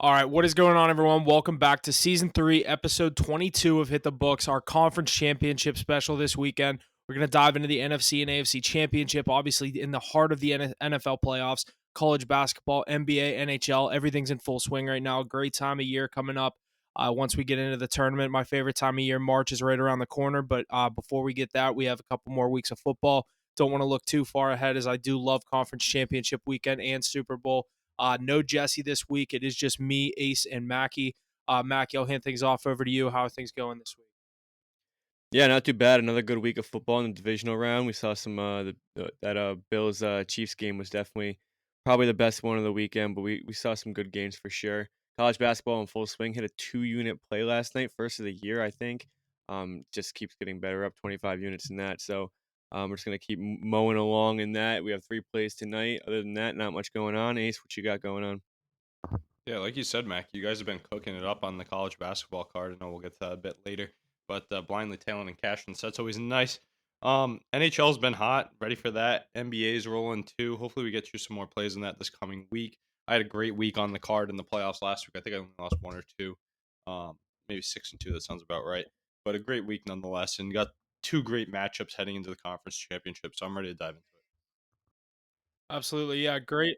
All right, what is going on, everyone? Welcome back to season 3, episode 22 of Hit the Books, our conference championship special this weekend. We're going to dive into the NFC and AFC championship, obviously in the heart of the NFL playoffs, college basketball, NBA, NHL. Everything's in full swing right now. Great time of year coming up. Once we get into the tournament, my favorite time of year, March is right around the corner. But before we get that, we have a couple more weeks of football. Don't want to look too far ahead, as I do love conference championship weekend and Super Bowl. No Jesse this week. It is just me, Ace, and Mackie. Mackie, I'll hand things off over to you. How are things going this week? Yeah, not too bad. Another good week of football in the divisional round. We saw some that Bills Chiefs game was definitely probably the best one of the weekend, but we saw some good games for sure. College basketball in full swing hit a 2-unit play last night, first of the year, I think. Just keeps getting better, up 25 units in that. So we're just gonna keep mowing along in that. We have 3 plays tonight. Other than that, not much going on. Ace, what you got going on? Yeah, like you said, Mac, you guys have been cooking it up on the college basketball card. I know we'll get to that a bit later, but blindly tailing and cashing, so that's always nice. NHL's been hot, ready for that. NBA's rolling too. Hopefully, we get you some more plays in that this coming week. I had a great week on the card in the playoffs last week. I think I only lost one or two, maybe 6-2. That sounds about right. But a great week nonetheless, and got two great matchups heading into the conference championship. So I'm ready to dive into it. Absolutely, yeah, great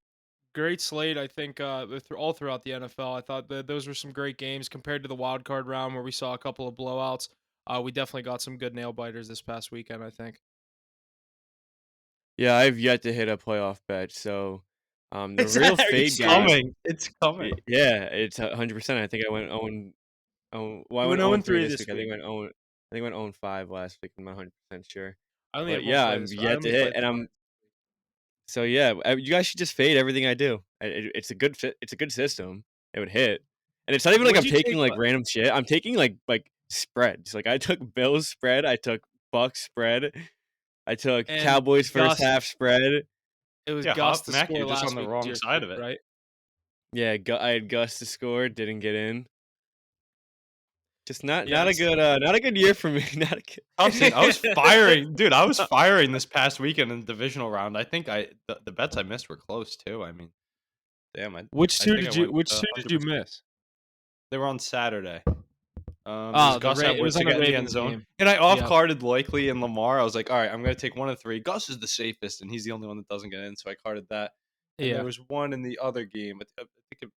slate. I think all throughout the NFL. I thought that those were some great games compared to the wild card round where we saw a couple of blowouts. We definitely got some good nail biters this past weekend, I think. Yeah, I've yet to hit a playoff bet, so the It's, real it's fade game. coming. It's coming. Yeah, it's 100%. I think I went 0 well, I You went went 0 0 and 3 3 this this week. week. I think I went 0 and 5 last week. I'm not 100% sure. I only But had one yeah, play I'm this. I yet to only hit, played and twice. you guys should just fade everything I do. It's a good fit. It's a good system. It would hit, and it's not even like What'd I'm you taking take? like random shit. I'm taking like spreads. Like I took Bills spread. I took Bucks spread. I took And Cowboys first Gus, half spread. it was Yeah, Gus hot to Mac, score you're just on last the week was wrong your side fade, of it. right? Yeah, I had Gus to score. Didn't get in. Just not Yeah, not a it's good not a good year for me. Not a good. Tough scene. I was firing, dude. I was firing this past weekend in the divisional round. I think the bets I missed were close too. I mean, damn, which I two think I did you went which two did you 100%. miss? They were on Saturday. It was Oh, Gus It was Edwards on to the get in the end Ravens zone, game. and I off Yeah. carded Likely and Lamar. I was like, all right, I'm gonna take one of three. Gus is the safest, and he's the only one that doesn't get in, so I carded that. And there Yeah. was one in the other game. I think it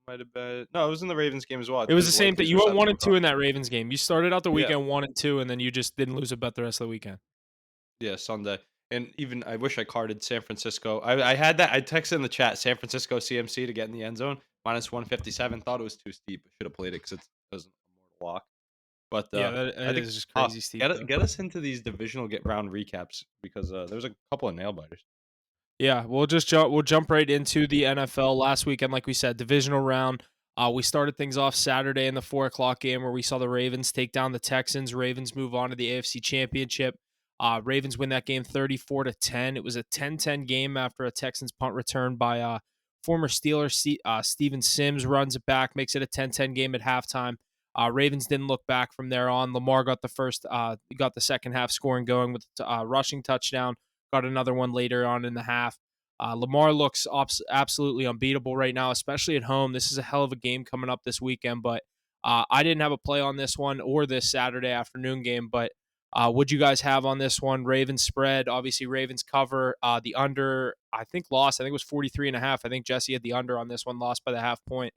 might have been no, it was in the Ravens game as well. I It think it was the was same thing. Likely's You went 1 reception and 2 across. in that Ravens game. You started out the Yeah, weekend 1 and 2, and then you just didn't lose a bet the rest of the weekend. yeah, Sunday. And even I wish I carded San Francisco. I had that. I texted in the chat San Francisco CMC to get in the end zone minus 157. Thought it was too steep. I should have played it because it was a mortal lock. But Yeah, I that think is just crazy steep, though. get us into these divisional get round recaps because there's a couple of nail biters. Yeah, we'll jump right into the NFL. Last weekend, like we said, divisional round. We started things off Saturday in the 4 o'clock game where we saw the Ravens take down the Texans. Ravens move on to the AFC Championship. Ravens win that game 34-10. It was a 10-10 game after a Texans punt return by former Steeler Steven Sims runs it back, makes it a 10-10 game at halftime. Ravens didn't look back from there on. Lamar got got the second half scoring going with rushing touchdown. Got another one later on in the half. Lamar looks absolutely unbeatable right now, especially at home. This is a hell of a game coming up this weekend, but I didn't have a play on this one or this Saturday afternoon game, but what'd you guys have on this one? Ravens spread, obviously Ravens cover. The under, I think lost. I think it was 43.5. I think Jesse had the under on this one, lost by the half point.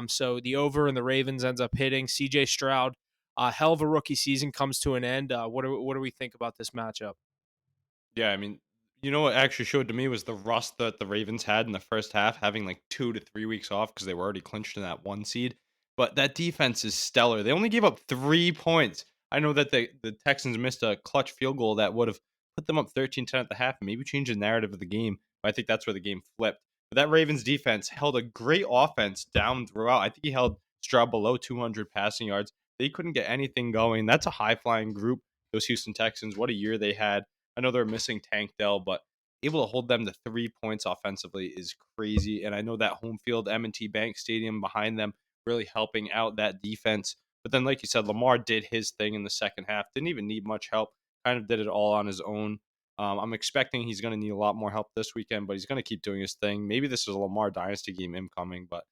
So the over and the Ravens ends up hitting. CJ Stroud, hell of a rookie season comes to an end. What do we think about this matchup? Yeah, I mean, you know what actually showed to me was the rust that the Ravens had in the first half, having like 2 to 3 weeks off because they were already clinched in that one seed. But that defense is stellar. They only gave up 3 points. I know that the Texans missed a clutch field goal that would have put them up 13-10 at the half and maybe changed the narrative of the game. But I think that's where the game flipped. But that Ravens defense held a great offense down throughout. I think he held Stroud below 200 passing yards. They couldn't get anything going. That's a high flying group. Those Houston Texans, what a year they had. I know they're missing Tank Dell, but able to hold them to 3 points offensively is crazy. And I know that home field M&T Bank Stadium behind them really helping out that defense. But then, like you said, Lamar did his thing in the second half. Didn't even need much help. Kind of did it all on his own. I'm expecting he's going to need a lot more help this weekend, but he's going to keep doing his thing. Maybe this is a Lamar dynasty game incoming, but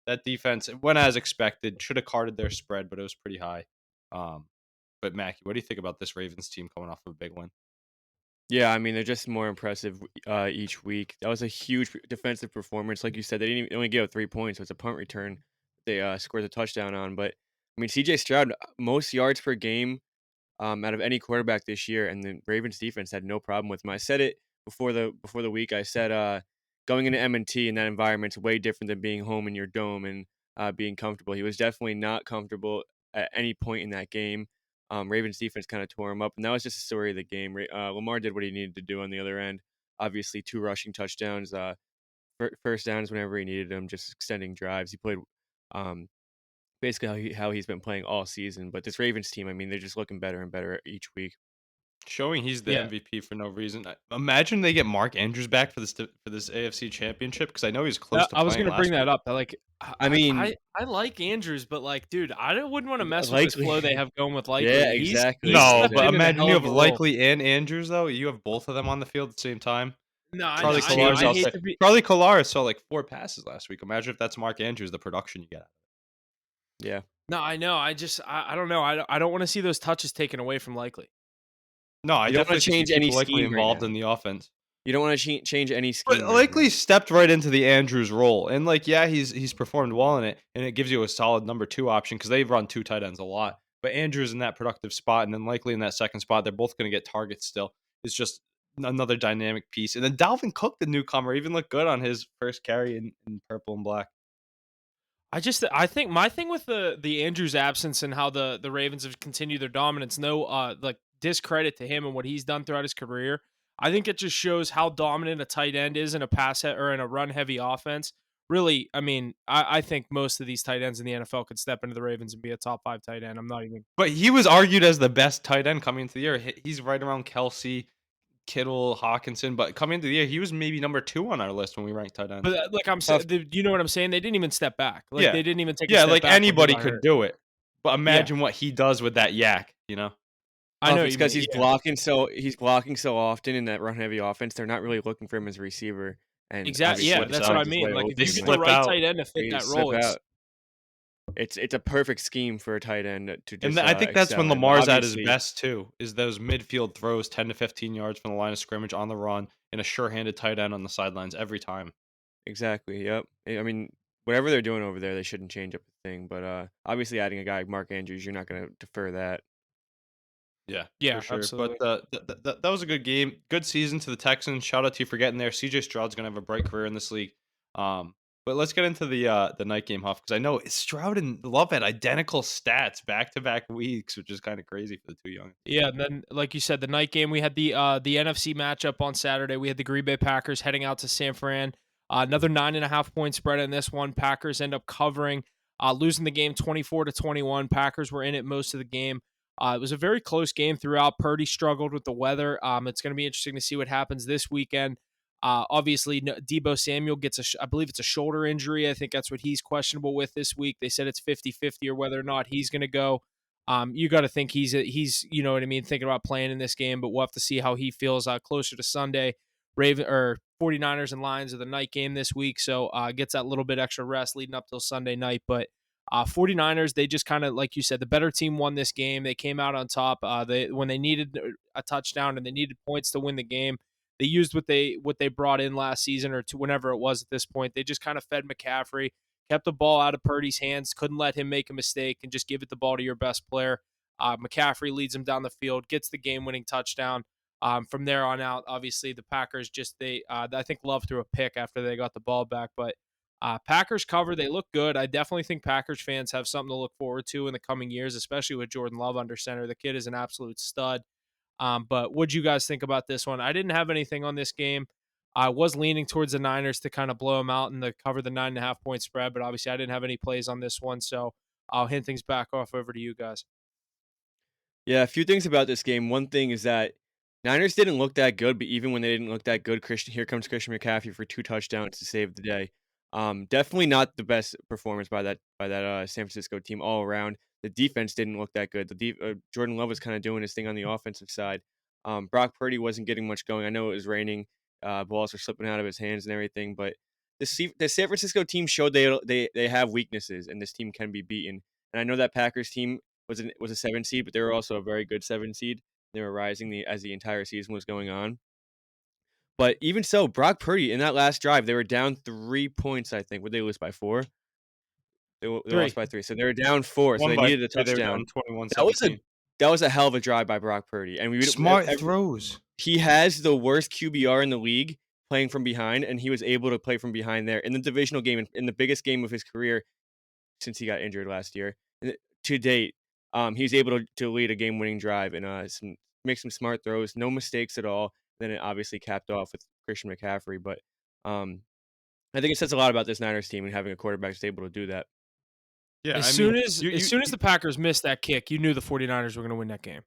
that defense went as expected. Should have carded their spread, but it was pretty high. But Mackie, what do you think about this Ravens team coming off of a big win? Yeah, I mean, they're just more impressive each week. That was a huge defensive performance. Like you said, they only gave up 3 points, so it's a punt return they scored the touchdown on. But I mean, CJ Stroud, most yards per game out of any quarterback this year, and the Ravens defense had no problem with him. I said it before the week. I said going into M&T in that environment's way different than being home in your dome and being comfortable. He was definitely not comfortable at any point in that game. Ravens defense kind of tore him up, and that was just the story of the game. Lamar did what he needed to do on the other end. Obviously, 2 rushing touchdowns, first downs whenever he needed them, just extending drives. He played um, basically how he's been playing all season. But this Ravens team, I mean, they're just looking better and better each week. Showing he's the Yeah. MVP for no reason. Imagine they get Mark Andrews back for this AFC Championship because I know he's close to I was playing gonna bring last that week. up. Like, I mean, I like Andrews, but like, dude, wouldn't want to mess with this likely, flow they have going with Likely. yeah, He's exactly, No, stepped but in a imagine hell you of have a role. Likely and Andrews though. You have both of them on the field at the same time. No, I Charlie know. I Kolar hate to be. Charlie Kolar saw like 4 passes last week. Imagine if that's Mark Andrews, the production you get. yeah. No, I know. I don't know. I don't want to see those touches taken away from Likely. No, I You don't want definitely to think you change keep any Likely scheme right involved now. in the offense. You don't want to change any But scheme right Likely now. stepped right into the Andrews role, and like, yeah, he's performed well in it, and it gives you a solid number 2 option because they run 2 tight ends a lot. But Andrews in that productive spot, and then Likely in that second spot, they're both going to get targets still. It's just another dynamic piece. And then Dalvin Cook, the newcomer, even looked good on his first carry in purple and black. I think my thing with the Andrews absence and how the Ravens have continued their dominance, no like discredit to him and what he's done throughout his career. I think it just shows how dominant a tight end is in a or in a run heavy offense. Really, I mean, I think most of these tight ends in the NFL could step into the Ravens and be a top 5 tight end. I'm not even. But he was argued as the best tight end coming into the year. He's right around Kelsey, Kittle, Hawkinson, but coming into the year, he was maybe number 2 on our list when we ranked tight ends. But like I'm Tough. saying, you know what I'm saying? They didn't even step back. Like Yeah. they didn't even take a Yeah, step like back when he anybody got could hurt. do it. But imagine what he does with that yak, I know It's because he's yeah. blocking so often in that run heavy offense. They're not really looking for him as a receiver. And Exactly. obviously Yeah, slips that's what I out. his mean. way Like open, if They you get but the slip right out. tight end to fit they that slip role, it's out. It's a perfect scheme for a tight end to And just I think that's when excel in. But Lamar's at his obviously, best too, is those midfield throws 10 to 15 yards from the line of scrimmage on the run and a sure-handed tight end on the sidelines every time. exactly. Yep. I mean, whatever they're doing over there, they shouldn't change up the thing. But obviously, adding a guy like Mark Andrews, you're not going to defer that. Yeah, yeah, for sure. absolutely. But that was a good game. Good season to the Texans. Shout out to you for getting there. CJ Stroud's gonna have a bright career in this league. But let's get into the night game, Huff, because I know Stroud and Love had identical stats back-to-back weeks, which is kind of crazy for the two young. Yeah, and then like you said, the night game we had the NFC matchup on Saturday. We had the Green Bay Packers heading out to San Fran. Another 9.5 point spread in this one. Packers end up covering, losing the game 24-21. Packers were in it most of the game. It was a very close game throughout. Purdy struggled with the weather. It's going to be interesting to see what happens this weekend. Obviously, Debo Samuel gets I believe it's a shoulder injury. I think that's what he's questionable with this week. They said it's 50-50 or whether or not he's going to go. You got to think he's you know what I mean, thinking about playing in this game, but we'll have to see how he feels closer to Sunday. 49ers and Lions are the night game this week, so gets that little bit extra rest leading up till Sunday night. But 49ers, they just kind of, like you said, the better team won this game. They came out on top. When they needed a touchdown and they needed points to win the game, they used what they brought in last season or to whenever it was at this point. They just kind of fed McCaffrey, kept the ball out of Purdy's hands, couldn't let him make a mistake, and just give it the ball to your best player. McCaffrey leads him down the field, gets the game-winning touchdown. From there on out, obviously the Packers I think Love threw a pick after they got the ball back, but Packers cover. They look good. I definitely think Packers fans have something to look forward to in the coming years, especially with Jordan Love under center. The kid is an absolute stud. But what'd you guys think about this one? I didn't have anything on this game. I was leaning towards the Niners to kind of blow them out and to cover the 9.5 point spread, but obviously I didn't have any plays on this one, so I'll hand things back off over to you guys. Yeah, a few things about this game. One thing is that Niners didn't look that good, but even when they didn't look that good, here comes Christian McCaffrey for 2 touchdowns to save the day. Definitely not the best performance by that San Francisco team all around. The defense didn't look that good. Jordan Love was kind of doing his thing on the offensive side. Brock Purdy wasn't getting much going. I know it was raining, balls were slipping out of his hands and everything, but the San Francisco team showed they have weaknesses, and this team can be beaten. And I know that Packers team was a 7 seed, but they were also a very good 7 seed. They were rising as the entire season was going on. But even so, Brock Purdy in that last drive, they were down 3 points. I think would they lose by 4? They lost by 3, so they were down 4. So One they by needed a 3, they were touchdown. down 21 That was 17. that was a hell of a drive by Brock Purdy, and Smart throws. he has the worst QBR in the league playing from behind, and he was able to play from behind there in the divisional game, in the biggest game of his career since he got injured last year. To date, he was able to lead a game-winning drive and make some smart throws, no mistakes at all. Then it obviously capped off with Christian McCaffrey, but I think it says a lot about this Niners team and having a quarterback that's able to do that. Yeah, As soon as the Packers missed that kick, you knew the 49ers were going to win that game.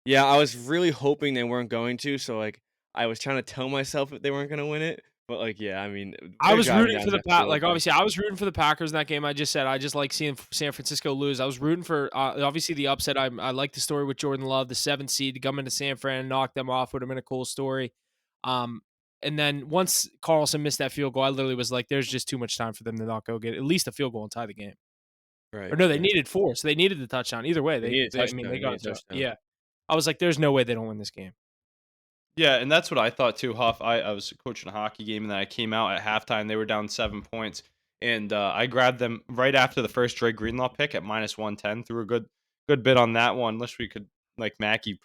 Yeah, I was really hoping they weren't going to, so like I was trying to tell myself that they weren't going to win it, but like yeah, I mean, I was rooting for obviously I was rooting for the Packers in that game. I just said I just like seeing San Francisco lose. I was rooting for obviously the upset. I like the story with Jordan Love, the 7th seed to come into San Fran and knock them off would have been a cool story. And then once Carlson missed that field goal, I literally was like, "There's just too much time for them to not go get at least a field goal and tie the game." right. Or no, they needed 4, so they needed the touchdown. Either way, They needed a touchdown, they got a touchdown. Yeah, I was like, "There's no way they don't win this game." Yeah, and that's what I thought too, Huff. I was coaching a hockey game, and then I came out at halftime. They were down 7 points, and I grabbed them right after the first Dre Greenlaw pick at -110. Threw a good bit on that one. Wish we could, like Mackie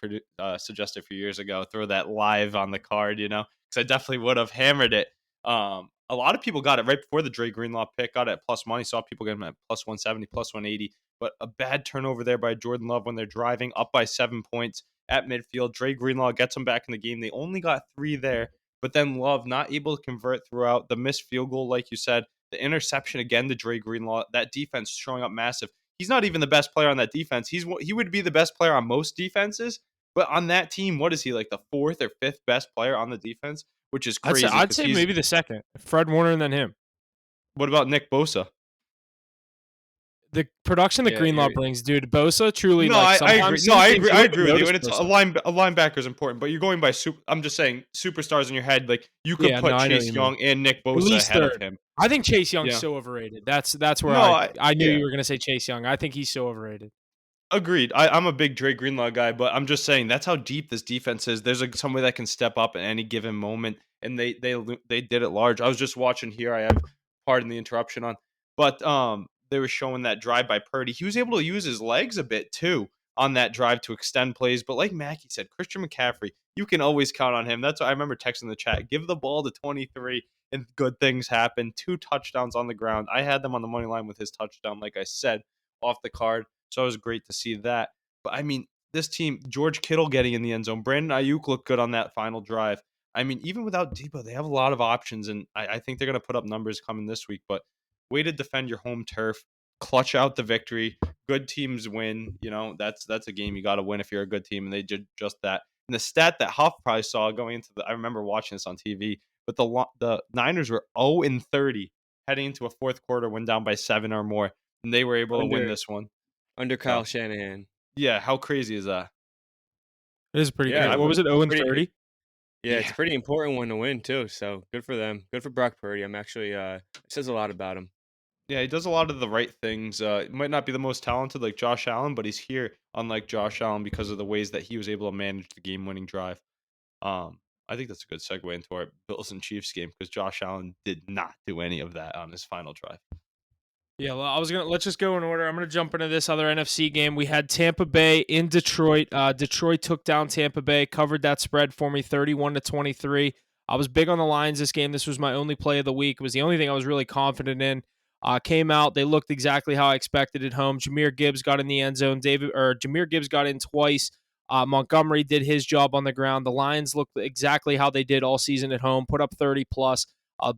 suggested a few years ago, throw that live on the card, because I definitely would have hammered it. A lot of people got it right before the Dre Greenlaw pick, got it at plus money. Saw people get them at +170, +180. But a bad turnover there by Jordan Love when they're driving up by 7 points at midfield. Dre Greenlaw gets them back in the game. They only got 3 there, but then Love not able to convert throughout. The missed field goal, like you said, the interception again to Dre Greenlaw. That defense showing up massive. He's not even the best player on that defense. He would be the best player on most defenses, but on that team, what is he, like the 4th or 5th best player on the defense? Which is crazy. I'd say maybe the 2nd. Fred Warner and then him. What about Nick Bosa? The production that Greenlaw brings, dude, Bosa truly. No, I agree. No, I agree with you. And it's Bosa. a linebacker is important, but you're going by I'm just saying superstars in your head. Like you could put Chase Young and Nick Bosa ahead of him. I think Chase Young's so overrated. That's where I knew you were gonna say Chase Young. I think he's so overrated. Agreed. I'm a big Dre Greenlaw guy, but I'm just saying that's how deep this defense is. There's somebody that can step up at any given moment, and they did it large. I was just watching here. I have, pardon the interruption on, but they were showing that drive by Purdy. He was able to use his legs a bit too on that drive to extend plays. But like Mackie said, Christian McCaffrey, you can always count on him. That's why I remember texting the chat. Give the ball to 23 and good things happen. 2 touchdowns on the ground. I had them on the money line with his touchdown, like I said, off the card. So it was great to see that. But I mean, this team, George Kittle getting in the end zone. Brandon Ayuk looked good on that final drive. I mean, even without Debo, they have a lot of options, and I think they're going to put up numbers coming this week. But way to defend your home turf, clutch out the victory. Good teams win. That's a game you got to win if you're a good team, and they did just that. And the stat that Huff probably saw going into I remember watching this on TV, but the Niners were 0-30 heading into a fourth quarter when down by 7 or more, and they were able to win this one. Under Kyle Shanahan. Yeah, how crazy is that? It is pretty good. What was it, 0-30? Yeah, it's a pretty important one to win, too. So good for them. Good for Brock Purdy. I'm actually, it says a lot about him. Yeah, he does a lot of the right things. He might not be the most talented like Josh Allen, but he's here, unlike Josh Allen, because of the ways that he was able to manage the game-winning drive. I think that's a good segue into our Bills and Chiefs game because Josh Allen did not do any of that on his final drive. Yeah, well, let's just go in order. I'm gonna jump into this other NFC game. We had Tampa Bay in Detroit. Detroit took down Tampa Bay, covered that spread for me, 31-23. I was big on the Lions this game. This was my only play of the week. It was the only thing I was really confident in. Came out, they looked exactly how I expected at home. Jahmyr Gibbs got in the end zone. Jahmyr Gibbs got in twice. Montgomery did his job on the ground. The Lions looked exactly how they did all season at home, put up 30 plus.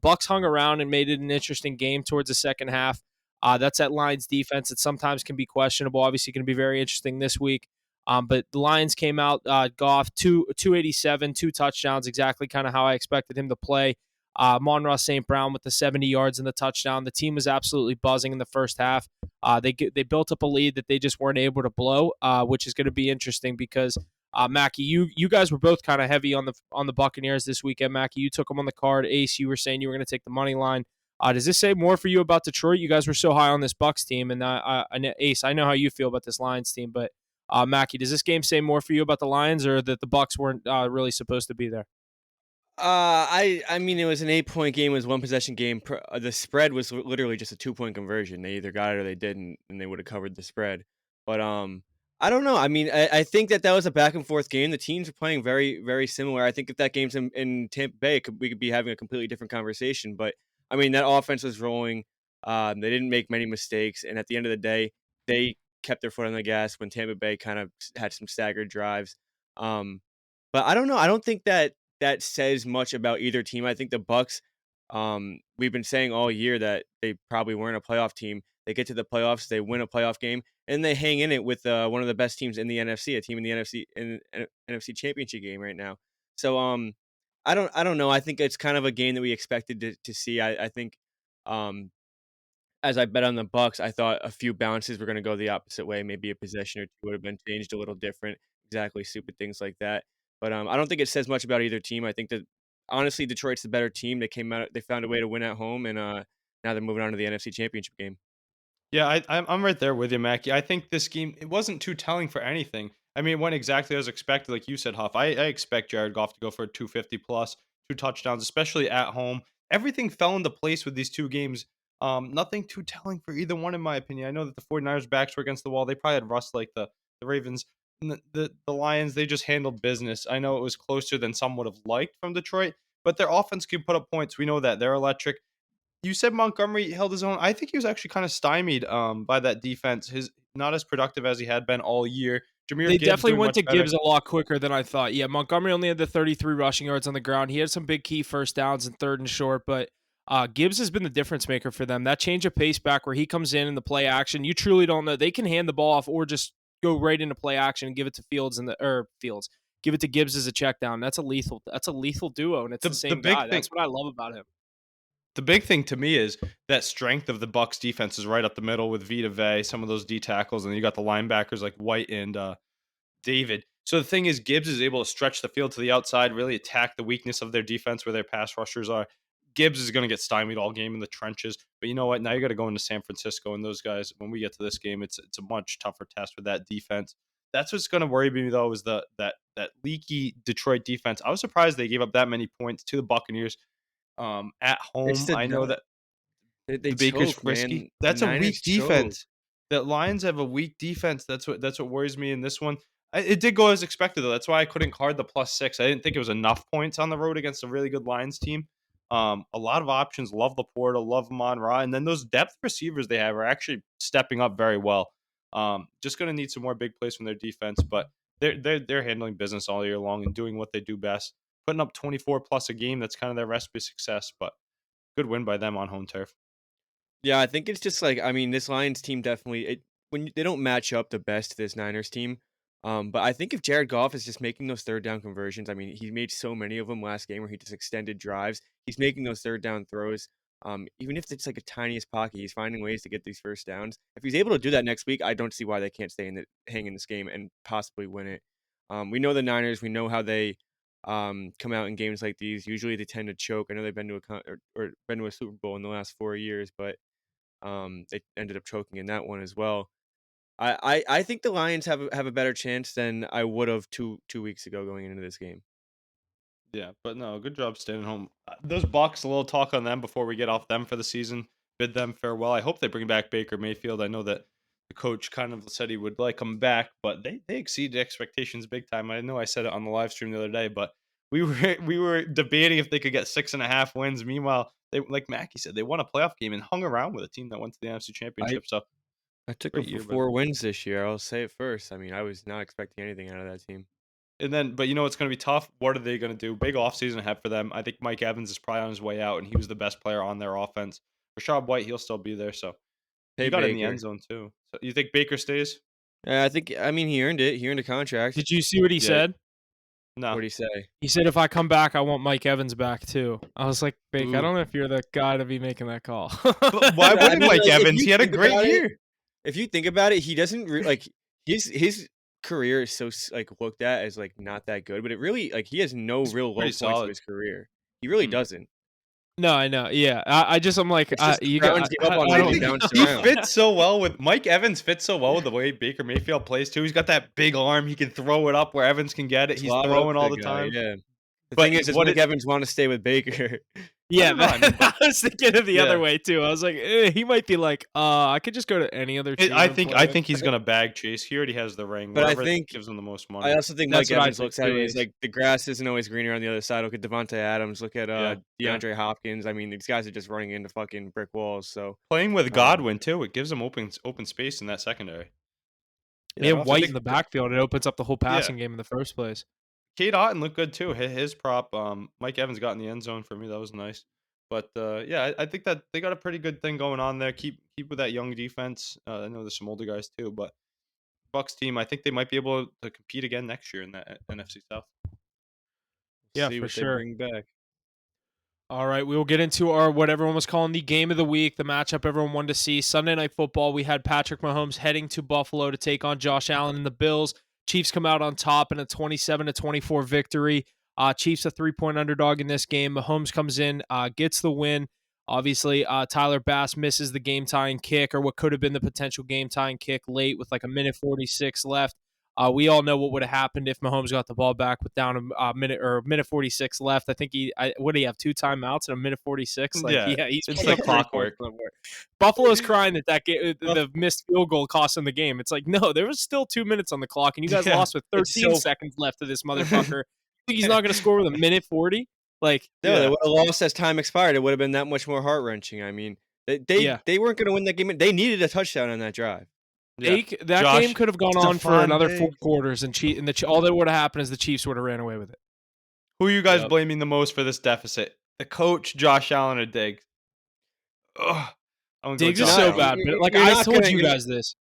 Bucks hung around and made it an interesting game towards the second half. That's that Lions defense. It sometimes can be questionable. Obviously, going to be very interesting this week. But the Lions came out, Goff, 287, 2 touchdowns, exactly kind of how I expected him to play. Amon-Ra St. Brown with the 70 yards and the touchdown. The team was absolutely buzzing in the first half. They built up a lead that they just weren't able to blow, which is going to be interesting because Mackie, you guys were both kind of heavy on the Buccaneers this weekend. Mackie, you took them on the card. Ace, you were saying you were going to take the money line. Does this say more for you about Detroit? You guys were so high on this Bucks team, and Ace, I know how you feel about this Lions team, but Mackie, does this game say more for you about the Lions, or that the Bucks weren't really supposed to be there? I mean, it was an 8-point game. It was one possession game. The spread was literally just a 2-point conversion. They either got it or they didn't, and they would have covered the spread. But I don't know. I mean, I think that was a back and forth game. The teams are playing very, very similar. I think if that game's in Tampa Bay, we could be having a completely different conversation. But I mean, that offense was rolling. They didn't make many mistakes, and at the end of the day, they kept their foot on the gas when Tampa Bay kind of had some staggered drives. But I don't know. I don't think that says much about either team. I think the Bucks, we've been saying all year that they probably weren't a playoff team. They get to the playoffs, they win a playoff game, and they hang in it with one of the best teams in the NFC, a team in the NFC Championship game right now. So I don't know. I think it's kind of a game that we expected to see. I think as I bet on the Bucks, I thought a few bounces were going to go the opposite way. Maybe a possession or two would have been changed a little different. Exactly, stupid things like that. But I don't think it says much about either team. I think that honestly, Detroit's the better team. They found a way to win at home, and now they're moving on to the NFC Championship game. Yeah, I'm right there with you, Mackie. I think this game, it wasn't too telling for anything. I mean, it went exactly as expected, like you said, Huff. I expect Jared Goff to go for a 250 plus, 2 touchdowns, especially at home. Everything fell into place with these two games. Nothing too telling for either one, in my opinion. I know that the 49ers backs were against the wall. They probably had rust like the Ravens. And the Lions, they just handled business. I know it was closer than some would have liked from Detroit, but their offense can put up points. We know that. They're electric. You said Montgomery held his own. I think he was actually kind of stymied by that defense. His not as productive as he had been all year. Jahmyr They Gibbs definitely doing went much to better. Gibbs a lot quicker than I thought. Yeah, Montgomery only had the 33 rushing yards on the ground. He had some big key first downs and third and short, but Gibbs has been the difference maker for them. That change of pace back where he comes in the play action, you truly don't know. They can hand the ball off or just go right into play action and give it to give it to Gibbs as a check down. That's a lethal duo, and it's the same big guy. thing, That's what I love about him. the big thing to me is that strength of the Bucks defense is right up the middle with Vita Vey, some of those D tackles, and then you got the linebackers like White and David. So the thing is, Gibbs is able to stretch the field to the outside, really attack the weakness of their defense where their pass rushers are. Gibbs is going to get stymied all game in the trenches. But you know what? Now you got to go into San Francisco, and those guys, when we get to this game, it's a much tougher test with that defense. That's what's going to worry me though, is that leaky Detroit defense. I was surprised they gave up that many points to the Buccaneers at home. I know that They the Baker's choke, frisky. man. That's The a weak Niners choke. defense. That Lions have a weak defense. That's what worries me in this one. It did go as expected though. That's why I couldn't card the +6. I didn't think it was enough points on the road against a really good Lions team. A lot of options. Love Laporta, love Amon-Ra, and then those depth receivers they have are actually stepping up very well. Just going to need some more big plays from their defense, but they're handling business all year long and doing what they do best, putting up 24 plus a game. That's kind of their recipe of success. But good win by them on home turf. Yeah, I think it's just like, I mean, this Lions team definitely they don't match up the best to this Niners team. But I think if Jared Goff is just making those third down conversions, I mean, he made so many of them last game where he just extended drives. He's making those third down throws. Even if it's like a tiniest pocket, he's finding ways to get these first downs. If he's able to do that next week, I don't see why they can't hang in this game and possibly win it. We know the Niners. We know how they come out in games like these. Usually they tend to choke. I know they've been to or been to a Super Bowl in the last 4 years, but they ended up choking in that one as well. I think the Lions have a better chance than I would have two weeks ago going into this game. Yeah, but no, good job staying home. Those Bucks, a little talk on them before we get off them for the season. Bid them farewell. I hope they bring back Baker Mayfield. I know that the coach kind of said he would like him back, but they exceeded expectations big time. I know I said it on the live stream the other day, but we were debating if they could get 6.5 wins. Meanwhile, they, like Mackie said, they won a playoff game and hung around with a team that went to the NFC Championship. So I took them great for year, 4 wins this year. I'll say it first. I mean, I was not expecting anything out of that team. and then, but you know, it's going to be tough. What are they going to do? Big offseason ahead for them. I think Mike Evans is probably on his way out, and he was the best player on their offense. Rashad White, he'll still be there. So Hey, he got in the Baker. end zone too. So you think Baker stays? I think. I mean, he earned it. He earned a contract. Did you see what he Yeah. said? No. What'd he say? He said, if I come back, I want Mike Evans back too. I was like, Bake, I Ooh. don't know if you're the guy to be making that call. But why I wouldn't mean, Mike like, if Evans? you He had a think great about it- year. If you think about it, he doesn't like his career is so like looked at as like not that good, but it really like he has no He's real low pretty points of solid. his career. He really Mm. doesn't. No, I know. Yeah, I'm like, It's just the you Browns got. give up on I him don't and he know. bounced He around. fits so well with Mike Evans fits so well with the way Baker Mayfield plays too. He's got that big arm. He can throw it up where Evans can get it. He's Lob it up throwing to all the the guy, time. yeah. The But thing is what Mike it- Evans want to stay with Baker. Yeah, don't know, I mean, I was thinking of the other Yeah. way too. I was like, he might be like, I could just go to any other team. I and think play I with." think he's gonna bag Chase. He already has the ring. But I Wherever think- gives him the most money. I also think That's Mike what I Evans think looks at too, it. He's Ace. like the grass isn't always greener on the other side. Look at Devontae Adams. Look at Yeah, yeah. DeAndre Hopkins. I mean, these guys are just running into fucking brick walls. So Playing with Godwin too, it gives him open space in that secondary. He had also White think- in the backfield. It opens up the whole passing game in the first place. Kate Otten looked good too. His prop, Mike Evans got in the end zone for me. That was nice. But yeah, I think that they got a pretty good thing going on there. Keep with that young defense. I know there's some older guys too, but Bucks team, I think they might be able to compete again next year in that NFC South. Yeah, see for what sure. they bring back. All right, we will get into our what everyone was calling the game of the week, the matchup everyone wanted to see. Sunday Night Football, we had Patrick Mahomes heading to Buffalo to take on Josh Allen and the Bills. Chiefs come out on top in a 27-24 victory. Chiefs a 3-point underdog in this game. Mahomes comes in, gets the win. Obviously, Tyler Bass misses the game-tying kick, or what could have been the potential game-tying kick late with like a minute 46 left. We all know what would have happened if Mahomes got the ball back with down a minute 46 left. I think what did he have, 2 timeouts in a minute 46? Like, Yeah, he's it's putting like up 30 points clockwork. somewhere. Buffalo's crying that game, the missed field goal cost them the game. It's like, no, there was still 2 minutes on the clock, and you guys Yeah, lost with it's 13 so- seconds left to this motherfucker. Think he's not going to score with a minute 40? Like, No, Yeah. they would have lost as time expired. It would have been that much more heart wrenching. I mean, they weren't going to win that game. They needed a touchdown on that drive. Yeah. that Josh, game could have gone on for Stephon another 4 Diggs. quarters, and all that would have happened is the Chiefs would have ran away with it. Who are you guys Yep. blaming the most for this deficit? The coach, Josh Allen, or Diggs? Ugh. I'm gonna go Diggs is Josh so Allen. bad, but like You're I not told gonna- you you're not- guys this.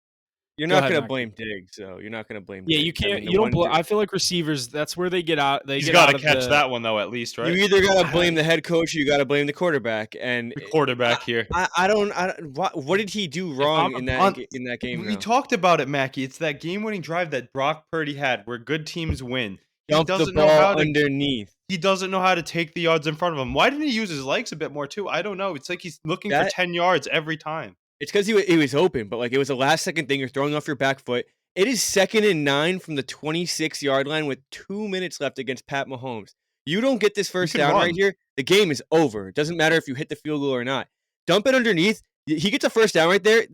You're Go not ahead, going to Mac. blame Diggs, though. You're not going to blame Yeah, Diggs. you can't. I mean, the You don't. one I feel like receivers. That's where they get out. They He's get got out to of catch the, that one though, at least, right? You either got to blame the head coach or you got to blame the quarterback. And The quarterback here. I don't. What did he do wrong I'm in on- that game? We though? talked about it, Mackie. It's that game-winning drive that Brock Purdy had, where good teams win. He Dump the doesn't know how ball to. underneath. He doesn't know how to take the yards in front of him. Why didn't he use his legs a bit more too? I don't know. It's like he's looking for That- 10 yards every time. It's because he was open, but like it was a last second thing. You're throwing off your back foot. It is 2nd and 9 from the 26-yard line with 2 minutes left against Pat Mahomes. You don't get this first can down run. right here, the game is over. It doesn't matter if you hit the field goal or not. Dump it underneath. He gets a first down right there.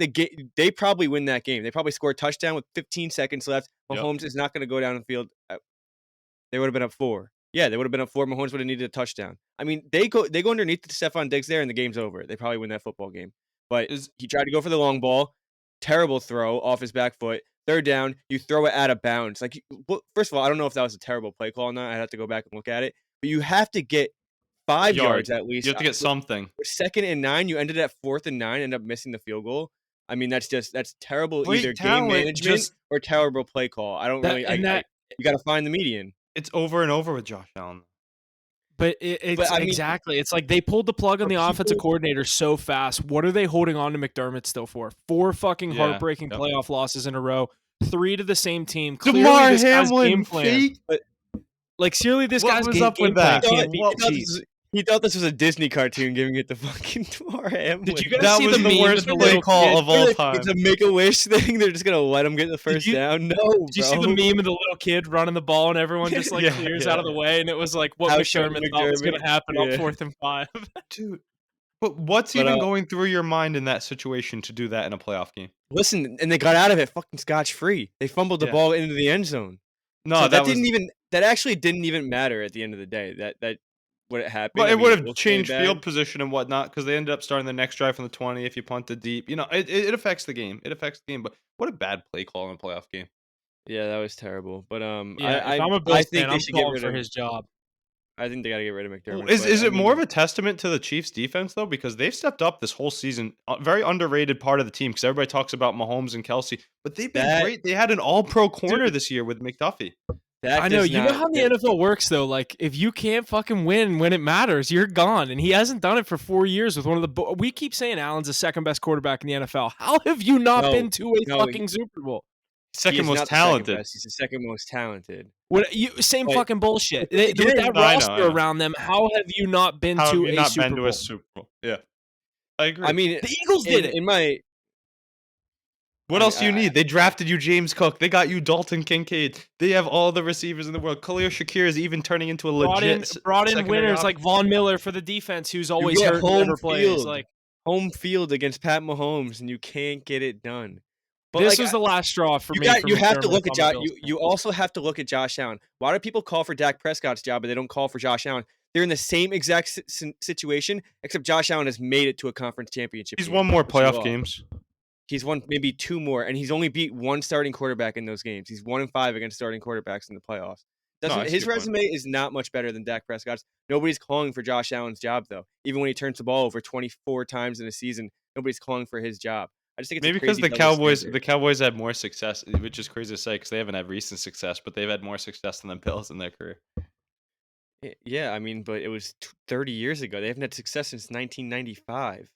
They probably win that game. They probably score a touchdown with 15 seconds left. Yep. Mahomes is not going to go down the field. They would have been up 4. Yeah, they would have been up 4. Mahomes would have needed a touchdown. I mean, they go underneath to Stephon Diggs there, and the game's over. They probably win that football game. But he tried to go for the long ball. Terrible throw off his back foot. 3rd down, you throw it out of bounds. Like, first of all, I don't know if that was a terrible play call or not. I'd have to go back and look at it. But you have to get 5 yards at least. You have to get something. 2nd and 9, you ended at 4th and 9, end up missing the field goal. I mean, that's terrible Great either talent, game management just- or terrible play call. I don't That- really. and that- You got to find the median. It's over and over with Josh Allen. But it's But, I mean- exactly. It's like they pulled the plug on the But offensive people- coordinator so fast. What are they holding on to McDermott still for? 4 fucking Yeah, heartbreaking yep. playoff losses in a row. 3 to the same team. Clearly, DeMar this guy's Hamlin, game plan. fake. Like, seriously, this What guy's was game, up with game plan that? can't beat What- the Chiefs. He thought this was a Disney cartoon, giving it to fucking Damar Hamlin. Did you guys That see was the the meme worst with the play little call kid? of all It's time. a Make-A-Wish thing. They're just gonna let him get the first you- down. No, Did you see the bro. meme of the little kid running the ball and everyone just like Yeah, clears yeah. out of the way? And it was like what How should McDermott thought was going McDermott- to happen yeah. on 4th and 5. Dude. But what's But, even going through your mind in that situation to do that in a playoff game? Listen, and they got out of it fucking scotch-free. They fumbled the Yeah. ball into the end zone. No, So that was, that actually didn't even matter at the end of the day. That what it happened. Well, I it mean, would it have looked really changed bad. field position and whatnot because they ended up starting the next drive from the 20 if you punted deep. You know, it affects the game. It affects the game. But what a bad play call in a playoff game. Yeah, that was terrible. But Yeah, if I'm a I Bills think fan, they I'm should get calling rid for of his job. I think they got to get rid of McDermott. Is but, I it more of mean, a testament to the Chiefs' defense though? Because they've stepped up this whole season. Very underrated part of the team because everybody talks about Mahomes and Kelsey, but they've been That- great. They had an All-Pro corner this year with McDuffie. that I know. does You know not how the get- NFL works, though. Like, if you can't fucking win when it matters, you're gone. And he hasn't done it for 4 years with one of the. We keep saying Allen's the second best quarterback in the NFL. How have you not No, been to a no, fucking Super Bowl? Second is most not the second talented. best. He's the second most talented. same But fucking bullshit. but With that I know, roster I know. around them, how have you not been How have to you a not been Super to Bowl? a Super Bowl? Yeah, I agree. I mean, The Eagles did it. in my What I else do you I need? They drafted you James Cook. They got you Dalton Kincaid. They have all the receivers in the world. Khalil Shakir is even turning into a legit Brought in secondary winners option. like Von Miller for the defense, who's you always get hurt and never plays. Like home field against Pat Mahomes, and you can't get it done. But this like was the last straw for you me. got you have to McDermott look if at I'm a Josh. Bills You also have to look at Josh Allen. Why do people call for Dak Prescott's job, but they don't call for Josh Allen? They're in the same exact situation, except Josh Allen has made it to a conference championship. He's game, won more which he playoff lost. games. He's won maybe 2 more, and he's only beat one starting quarterback in those games. He's 1-5 against starting quarterbacks in the playoffs. I see His your point. resume is not much better than Dak Prescott's. Nobody's calling for Josh Allen's job, though. Even when he turns the ball over 24 times in a season, nobody's calling for his job. I just think it's Maybe a because crazy the double Cowboys standard. had more success, which is crazy to say because they haven't had recent success, but they've had more success than the Bills in their career. Yeah, I mean, but it was 30 years ago. They haven't had success since 1995.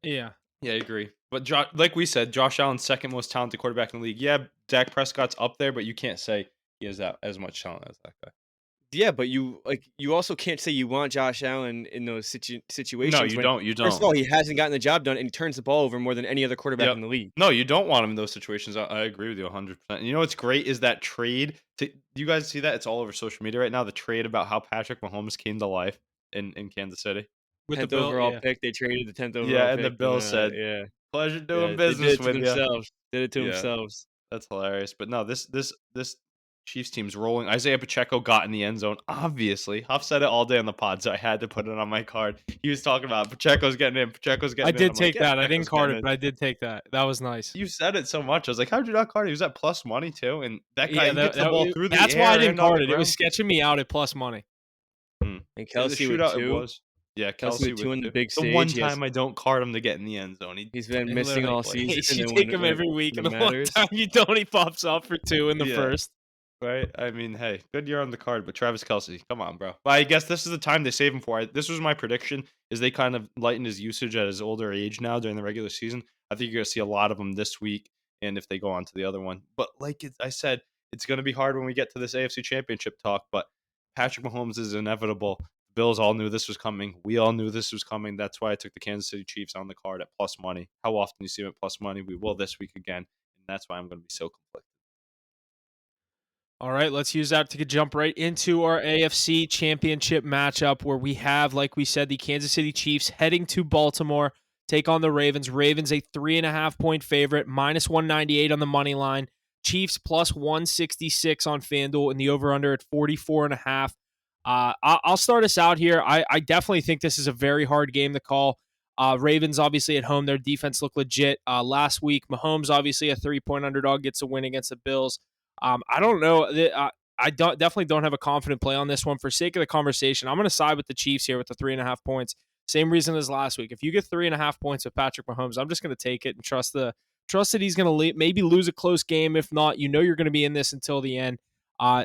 Yeah. Yeah, I agree. But like we said, Josh Allen's second most talented quarterback in the league. Yeah, Dak Prescott's up there, but you can't say he has that as much talent as that guy. Yeah, but you also can't say you want Josh Allen in those situations. No, you when, don't. You First of don't. all, he hasn't gotten the job done, and he turns the ball over more than any other quarterback Yep. in the league. No, you don't want him in those situations. I agree with you 100%. You know what's great is that trade. Do you guys see that? It's all over social media right now. The trade about how Patrick Mahomes came to life in Kansas City. With the 10th Bill, overall yeah. pick, they traded the 10th overall Yeah, pick. and the Bills said, yeah, "Pleasure doing they business did it to with you." themselves. Did it to Yeah. themselves. That's hilarious. But no, this Chiefs team's rolling. Isaiah Pacheco got in the end zone. Obviously, Huff said it all day on the pod, so I had to put it on my card. He was talking about Pacheco's getting in. Pacheco's getting I in. did I'm take like, yeah, that. I didn't Pacheco's card getting it, in. but I did take that. That was nice. You said it so much. I was like, how'd you not card it? He was at plus money too, and that guy Yeah, he gets the ball through the air. that's why I didn't and on card the it. It was ground. sketching me out at plus money. And The Kelsey with shootout, it 2. was. Yeah, Kelsey Kelsey with 2 with on the two. big The stage. one time I don't card him to get in the end zone. He's been He missing all literally- season. You and take when him every week, when and it the one matters. time you don't, he pops up for 2 in the Yeah. first. Right? I mean, hey, good year on the card, but Travis Kelsey, come on, bro. But I guess this is the time they save him for. This was my prediction, is they kind of lighten his usage at his older age now during the regular season. I think you're going to see a lot of them this week, and if they go on to the other one. But like I said, it's going to be hard when we get to this AFC Championship talk, but Patrick Mahomes is inevitable. The Bills all knew this was coming. We all knew this was coming. That's why I took the Kansas City Chiefs on the card at plus money. How often do you see them at plus money? We will this week again, and that's why I'm going to be so conflicted. All right, let's use that to jump right into our AFC Championship matchup where we have, like we said, the Kansas City Chiefs heading to Baltimore, take on the Ravens. Ravens a 3.5-point favorite, minus 198 on the money line. Chiefs plus 166 on FanDuel and the over-under at 44.5. I'll start us out here. I definitely think this is a very hard game to call. Ravens obviously at home. Their defense looked legit. Last week, Mahomes obviously a 3-point underdog gets a win against the Bills. I don't know. I definitely don't have a confident play on this one. For sake of the conversation, I'm going to side with the Chiefs here with the 3.5 points. Same reason as last week. If you get 3.5 points with Patrick Mahomes, I'm just going to take it and trust that he's going to maybe lose a close game. If not, you're going to be in this until the end.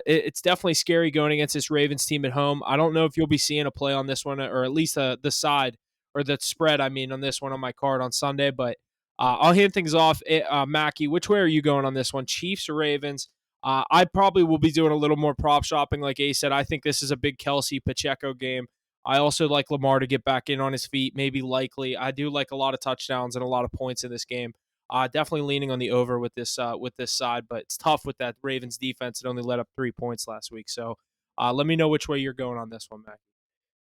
It's definitely scary going against this Ravens team at home. I don't know if you'll be seeing a play on this one, or at least the side or the spread. I mean, on this one on my card on Sunday. But I'll hand things off. Mackie, which way are you going on this one? Chiefs or Ravens? I probably will be doing a little more prop shopping. Like Ace said, I think this is a big Kelsey Pacheco game. I also like Lamar to get back in on his feet, maybe likely. I do like a lot of touchdowns and a lot of points in this game. Definitely leaning on the over with this side, but it's tough with that Ravens defense. It only let up 3 points last week. So let me know which way you're going on this one, Mac.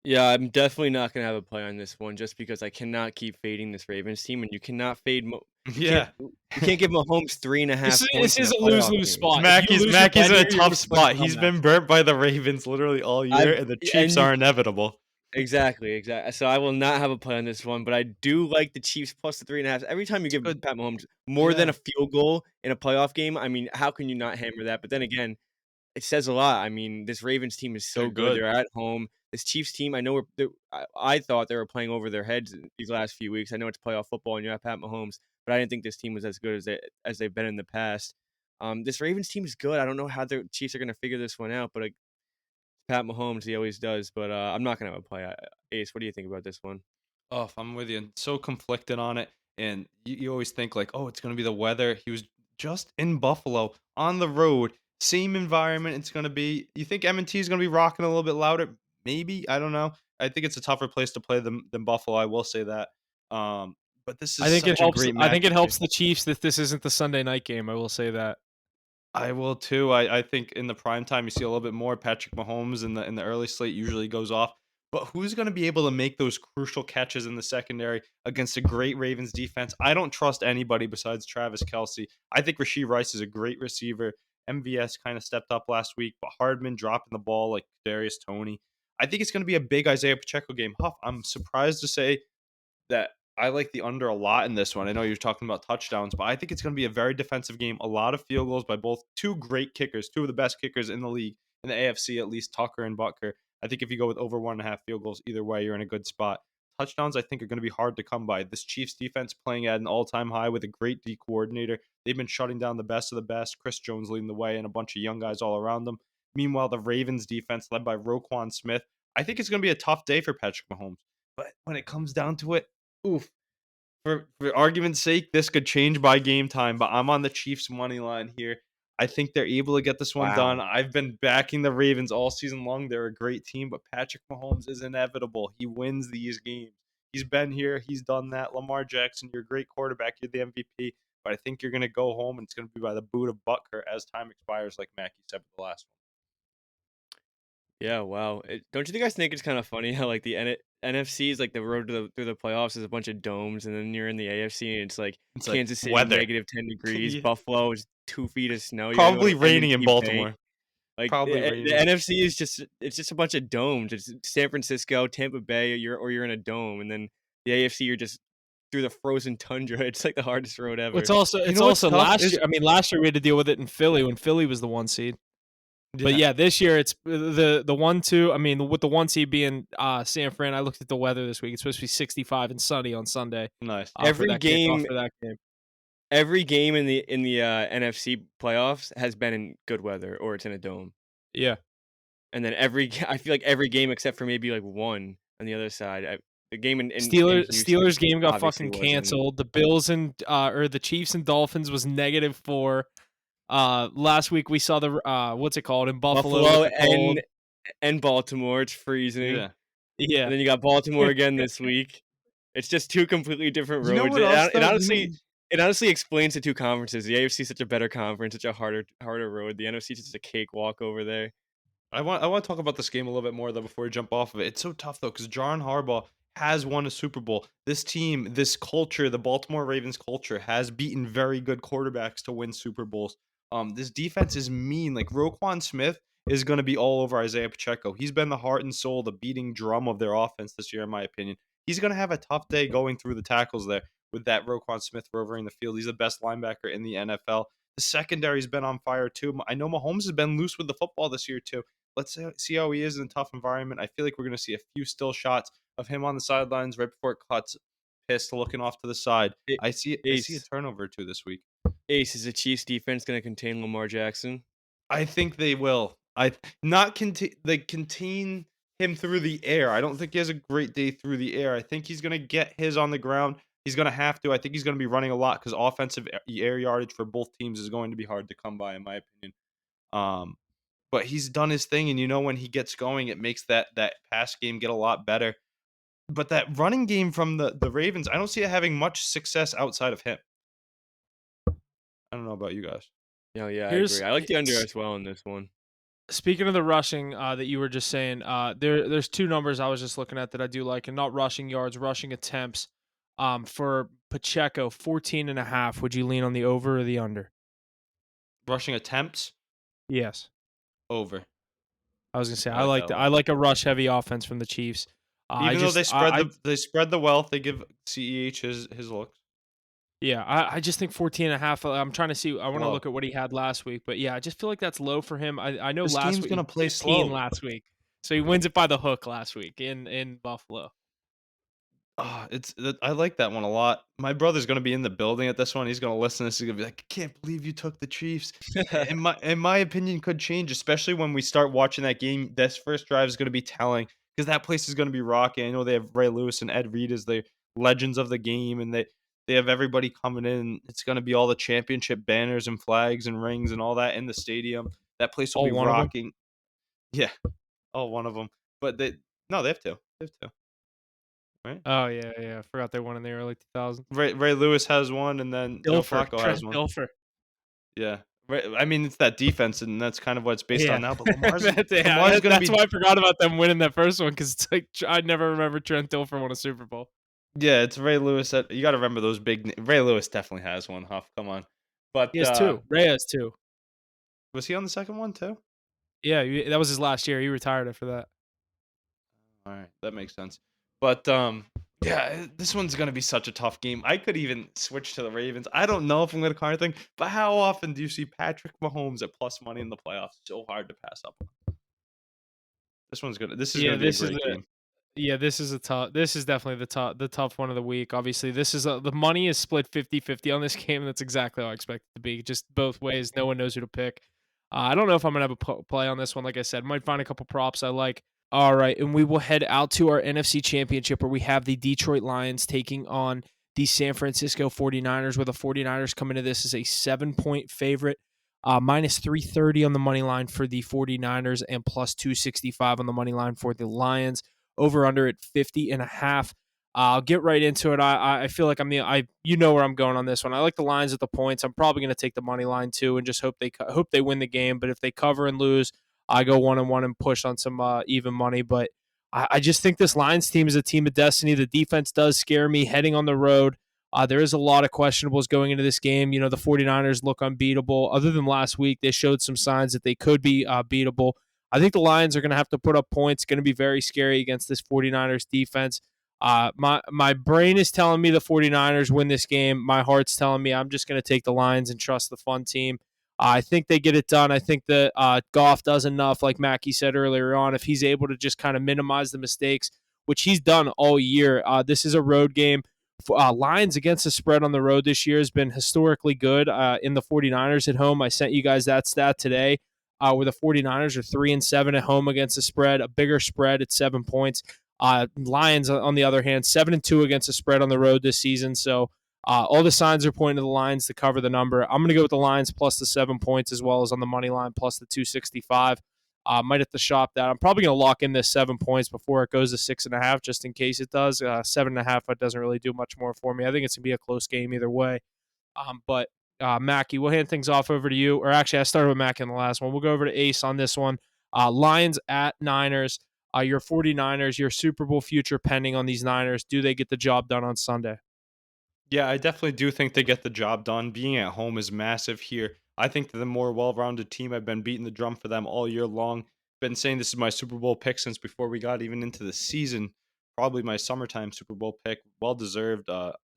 Yeah, I'm definitely not gonna have a play on this one just because I cannot keep fading this Ravens team, and you cannot fade. Yeah, you can't give Mahomes 3.5 points. This is in a playoff lose-lose game. spot. Mackey's in a tough you're spot. gonna He's come back. been burnt by the Ravens literally all year, and the Chiefs are inevitable. Exactly. So I will not have a play on this one, but I do like the Chiefs plus the 3.5. Every time you give Good. Pat Mahomes more than Yeah. a field goal in a playoff game, I mean, how can you not hammer that? But then again, it says a lot. I mean, this Ravens team is so They're good. good. They're at home. This Chiefs team, I know I thought they were playing over their heads these last few weeks. I know it's playoff football and you have Pat Mahomes, but I didn't think this team was as good as they've been in the past. This Ravens team is good. I don't know how the Chiefs are going to figure this one out, but Pat Mahomes, he always does. But I'm not going to have a play. Ace, what do you think about this one? Oh, I'm with you. So conflicted on it, and you always think like, oh, it's gonna be the weather. just in Buffalo on the road. Same environment it's going to be. You think M&T is going to be rocking a little bit louder? Maybe. I don't know. I think it's a tougher place to play than Buffalo. I will say that. But this I is think it such a helps. great I think it matchup here. helps the Chiefs that this isn't the Sunday night game. I will say that. I will too. I think in the prime time you see a little bit more. Patrick Mahomes in the early slate usually goes off. But who's going to be able to make those crucial catches in the secondary against a great Ravens defense? I don't trust anybody besides Travis Kelsey. I think Rasheed Rice is a great receiver. MVS kind of stepped up last week, but Hardman dropping the ball like Darius Tony. I think it's going to be a big Isaiah Pacheco game. Huff, I'm surprised to say that I like the under a lot in this one. I know you're talking about touchdowns, but I think it's going to be a very defensive game. A lot of field goals by both two great kickers, two of the best kickers in the league in the AFC, at least Tucker and Butker. I think if you go with over 1.5 field goals, either way, you're in a good spot. Touchdowns, I think, are going to be hard to come by. This Chiefs defense playing at an all-time high with a great D coordinator. They've been shutting down the best of the best. Chris Jones leading the way and a bunch of young guys all around them. Meanwhile, the Ravens defense led by Roquan Smith. I think it's going to be a tough day for Patrick Mahomes. But when it comes down to it, oof. For argument's sake, this could change by game time, but I'm on the Chiefs money line here. I think they're able to get this one Wow. done. I've been backing the Ravens all season long. They're a great team, but Patrick Mahomes is inevitable. He wins these games. He's been here. He's done that. Lamar Jackson, you're a great quarterback. You're the MVP, but I think you're going to go home, and it's going to be by the boot of Butker as time expires, like Mackie said with the last one. Yeah, wow. Don't you guys think it's kind of funny how like the NFC is like the road to through the playoffs is a bunch of domes, and then you're in the AFC and it's like It's like Kansas City weather. -10 degrees, Yeah. Buffalo is 2 feet of snow. You gotta go Probably to raining in M&T Bank. Baltimore. Like Probably the raining. NFC is just a bunch of domes. It's San Francisco, Tampa Bay, you're in a dome, and then the AFC you're just through the frozen tundra. It's like the hardest road Well, ever. You it's know what's also tough last is year. I mean, last year we had to deal with it in Philly when Philly was the 1 seed. But yeah. yeah, this year it's the 1-2. I mean, with the 1 seed being San Fran, I looked at the weather this week. It's supposed to be 65 and sunny on Sunday. Nice. For Every that kickoff game for that game. every game in the NFC playoffs has been in good weather or it's in a dome. Yeah. And then I feel like every game except for maybe like one on the other side. The game in Steelers Houston game got obviously fucking wasn't. canceled. The Bills and or the Chiefs and Dolphins was -4. Last week we saw the what's it called in Buffalo with the cold. and Baltimore. It's freezing. Yeah. Yeah. And then you got Baltimore again this week. It's just two completely different You know roads. what else, It though? honestly explains the two conferences. The AFC is such a better conference, such a harder road. The NFC is just a cakewalk over there. I want to talk about this game a little bit more though before we jump off of it. It's so tough though because John Harbaugh has won a Super Bowl. This team, this culture, the Baltimore Ravens culture, has beaten very good quarterbacks to win Super Bowls. This defense is mean. Like Roquan Smith is going to be all over Isaiah Pacheco. He's been the heart and soul, the beating drum of their offense this year, in my opinion. He's going to have a tough day going through the tackles there with that Roquan Smith rovering the field. He's the best linebacker in the NFL. The secondary's been on fire too. I know Mahomes has been loose with the football this year too. Let's see how he is in a tough environment. I feel like we're going to see a few still shots of him on the sidelines right before it cuts, pissed, looking off to the side. I see a turnover or two this week. Ace, is the Chiefs defense going to contain Lamar Jackson? I think they will. They contain him through the air. I don't think he has a great day through the air. I think he's going to get his on the ground. He's going to have to. I think he's going to be running a lot because offensive air yardage for both teams is going to be hard to come by, in my opinion. But he's done his thing, and when he gets going, it makes that pass game get a lot better. But that running game from the Ravens, I don't see it having much success outside of him. I don't know about you guys. Yeah, I agree. I like the under as well in this one. Speaking of the rushing that you were just saying, there's two numbers I was just looking at that I do like, and not rushing yards, rushing attempts. For Pacheco, 14.5. Would you lean on the over or the under? Rushing attempts? Yes. Over. I was gonna say I like that I like a rush heavy offense from the Chiefs. Even though they spread the wealth, they give CEH his looks. Yeah, I just think 14.5. I'm trying to see. I want to Low. look at what he had last week, but yeah, I just feel like that's low for him. I know This last team's week gonna he play 15 slow. last week, so he wins it by the hook last week in Buffalo. I like that one a lot. My brother's gonna be in the building at this one. He's gonna listen to this. He's gonna be like, "I can't believe you took the Chiefs." In my opinion, could change, especially when we start watching that game. This first drive is gonna be telling because that place is gonna be rocking. I know they have Ray Lewis and Ed Reed as the legends of the game, and They have everybody coming in. It's going to be all the championship banners and flags and rings and all that in the stadium. That place will All be one of them. rocking. Yeah, all one of them. But no, they have two. They have two, right? Oh yeah, yeah. I forgot they won in the early 2000s. Ray Lewis has one, and then Joe Dilfer, Flacco has Trent one. Dilfer. Yeah. I mean, it's that defense, and that's kind of what it's based on Yeah, now. But Lamar's yeah. going to That's be. why I forgot about them winning that first one because it's like I never remember Trent Dilfer won a Super Bowl. Yeah, it's Ray Lewis. You got to remember those Ray Lewis definitely has one. Huff, come on. But He has two. Ray has two. was he on the second one too? Yeah, that was his last year. He retired after that. All right, that makes sense. But yeah, this one's gonna be such a tough game. I could even switch to the Ravens. I don't know if I'm gonna card thing, but how often do you see Patrick Mahomes at plus money in the playoffs? So hard to pass up on. This is Yeah, gonna be a this is great a game. yeah, this is definitely the tough one of the week. Obviously, the money is split 50-50 on this game. That's exactly how I expect it to be. Just both ways. No one knows who to pick. I don't know if I'm gonna have a play on this one. Like I said, might find a couple props I like. All right, and we will head out to our NFC Championship where we have the Detroit Lions taking on the San Francisco 49ers, where the 49ers come into this as a 7-point favorite. Minus 330 on the money line for the 49ers and plus 265 on the money line for the Lions. Over under at 50.5. I'll get right into it. I feel like you know where I'm going on this one. I like the Lions at the points. I'm probably going to take the money line too and just hope they win the game. But if they cover and lose, I go 1-1 and push on some even money. But I just think this Lions team is a team of destiny. The defense does scare me heading on the road. There is a lot of questionables going into this game. You know, the 49ers look unbeatable. Other than last week, they showed some signs that they could be beatable. I think the Lions are going to have to put up points. Going to be very scary against this 49ers defense. My brain is telling me the 49ers win this game. My heart's telling me I'm just going to take the Lions and trust the fun team. I think they get it done. I think that Goff does enough, like Mackey said earlier on, if he's able to just kind of minimize the mistakes, which he's done all year. This is a road game. Lions against the spread on the road this year has been historically good in the 49ers at home. I sent you guys that stat today where the 49ers are 3-7 at home against the spread, a bigger spread at 7 points. Lions, on the other hand, 7-2 against the spread on the road this season. So all the signs are pointing to the Lions to cover the number. I'm going to go with the Lions plus the 7 points as well as on the money line plus the 265. Might have to shop that. I'm probably going to lock in this 7 points before it goes to 6.5, just in case it does. 7.5, it doesn't really do much more for me. I think it's going to be a close game either way. But Mackie, we'll hand things off over to you. Or actually, I started with Mackie in the last one. We'll go over to Ace on this one. Lions at Niners. Your 49ers, your Super Bowl future pending on these Niners. Do they get the job done on Sunday? Yeah, I definitely do think they get the job done. Being at home is massive here. I think they're the more well-rounded team. I've been beating the drum for them all year long. Been saying this is my Super Bowl pick since before we got even into the season. Probably my summertime Super Bowl pick. Well deserved.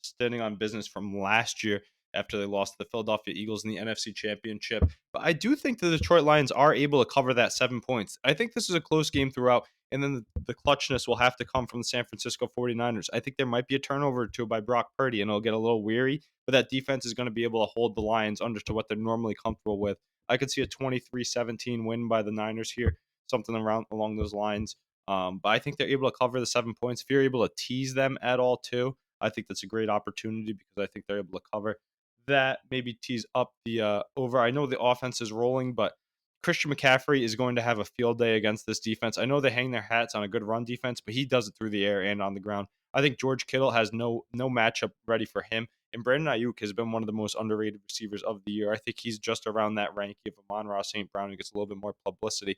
Standing on business from last year after they lost to the Philadelphia Eagles in the NFC Championship. But I do think the Detroit Lions are able to cover that 7 points. I think this is a close game throughout. And then the clutchness will have to come from the San Francisco 49ers. I think there might be a turnover or two by Brock Purdy, and it'll get a little weary, but that defense is going to be able to hold the Lions under to what they're normally comfortable with. I could see a 23-17 win by the Niners here, something around along those lines. But I think they're able to cover the 7 points. If you're able to tease them at all, too, I think that's a great opportunity because I think they're able to cover that, maybe tease up the over. I know the offense is rolling, but Christian McCaffrey is going to have a field day against this defense. I know they hang their hats on a good run defense, but he does it through the air and on the ground. I think George Kittle has no matchup ready for him. And Brandon Ayuk has been one of the most underrated receivers of the year. I think he's just around that rank of Amon-Ra St. Brown, who gets a little bit more publicity.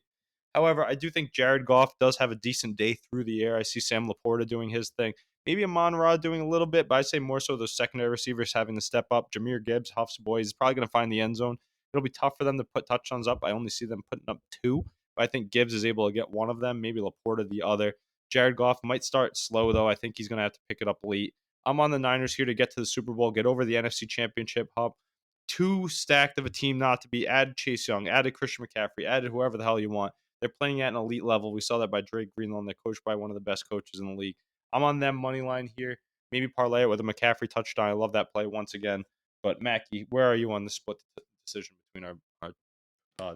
However, I do think Jared Goff does have a decent day through the air. I see Sam Laporta doing his thing. Maybe Amon-Ra doing a little bit, but I say more so those secondary receivers having to step up. Jahmyr Gibbs, Huff's boy, is probably going to find the end zone. It'll be tough for them to put touchdowns up. I only see them putting up 2, but I think Gibbs is able to get one of them, maybe Laporta the other. Jared Goff might start slow, though. I think he's going to have to pick it up late. I'm on the Niners here to get to the Super Bowl, get over the NFC Championship hump. Too stacked of a team not to be. Added Chase Young, added Christian McCaffrey, added whoever the hell you want. They're playing at an elite level. We saw that by Drake Greenlaw. They're coached by one of the best coaches in the league. I'm on them money line here. Maybe parlay it with a McCaffrey touchdown. I love that play once again. But Mackie, where are you on the split decision between our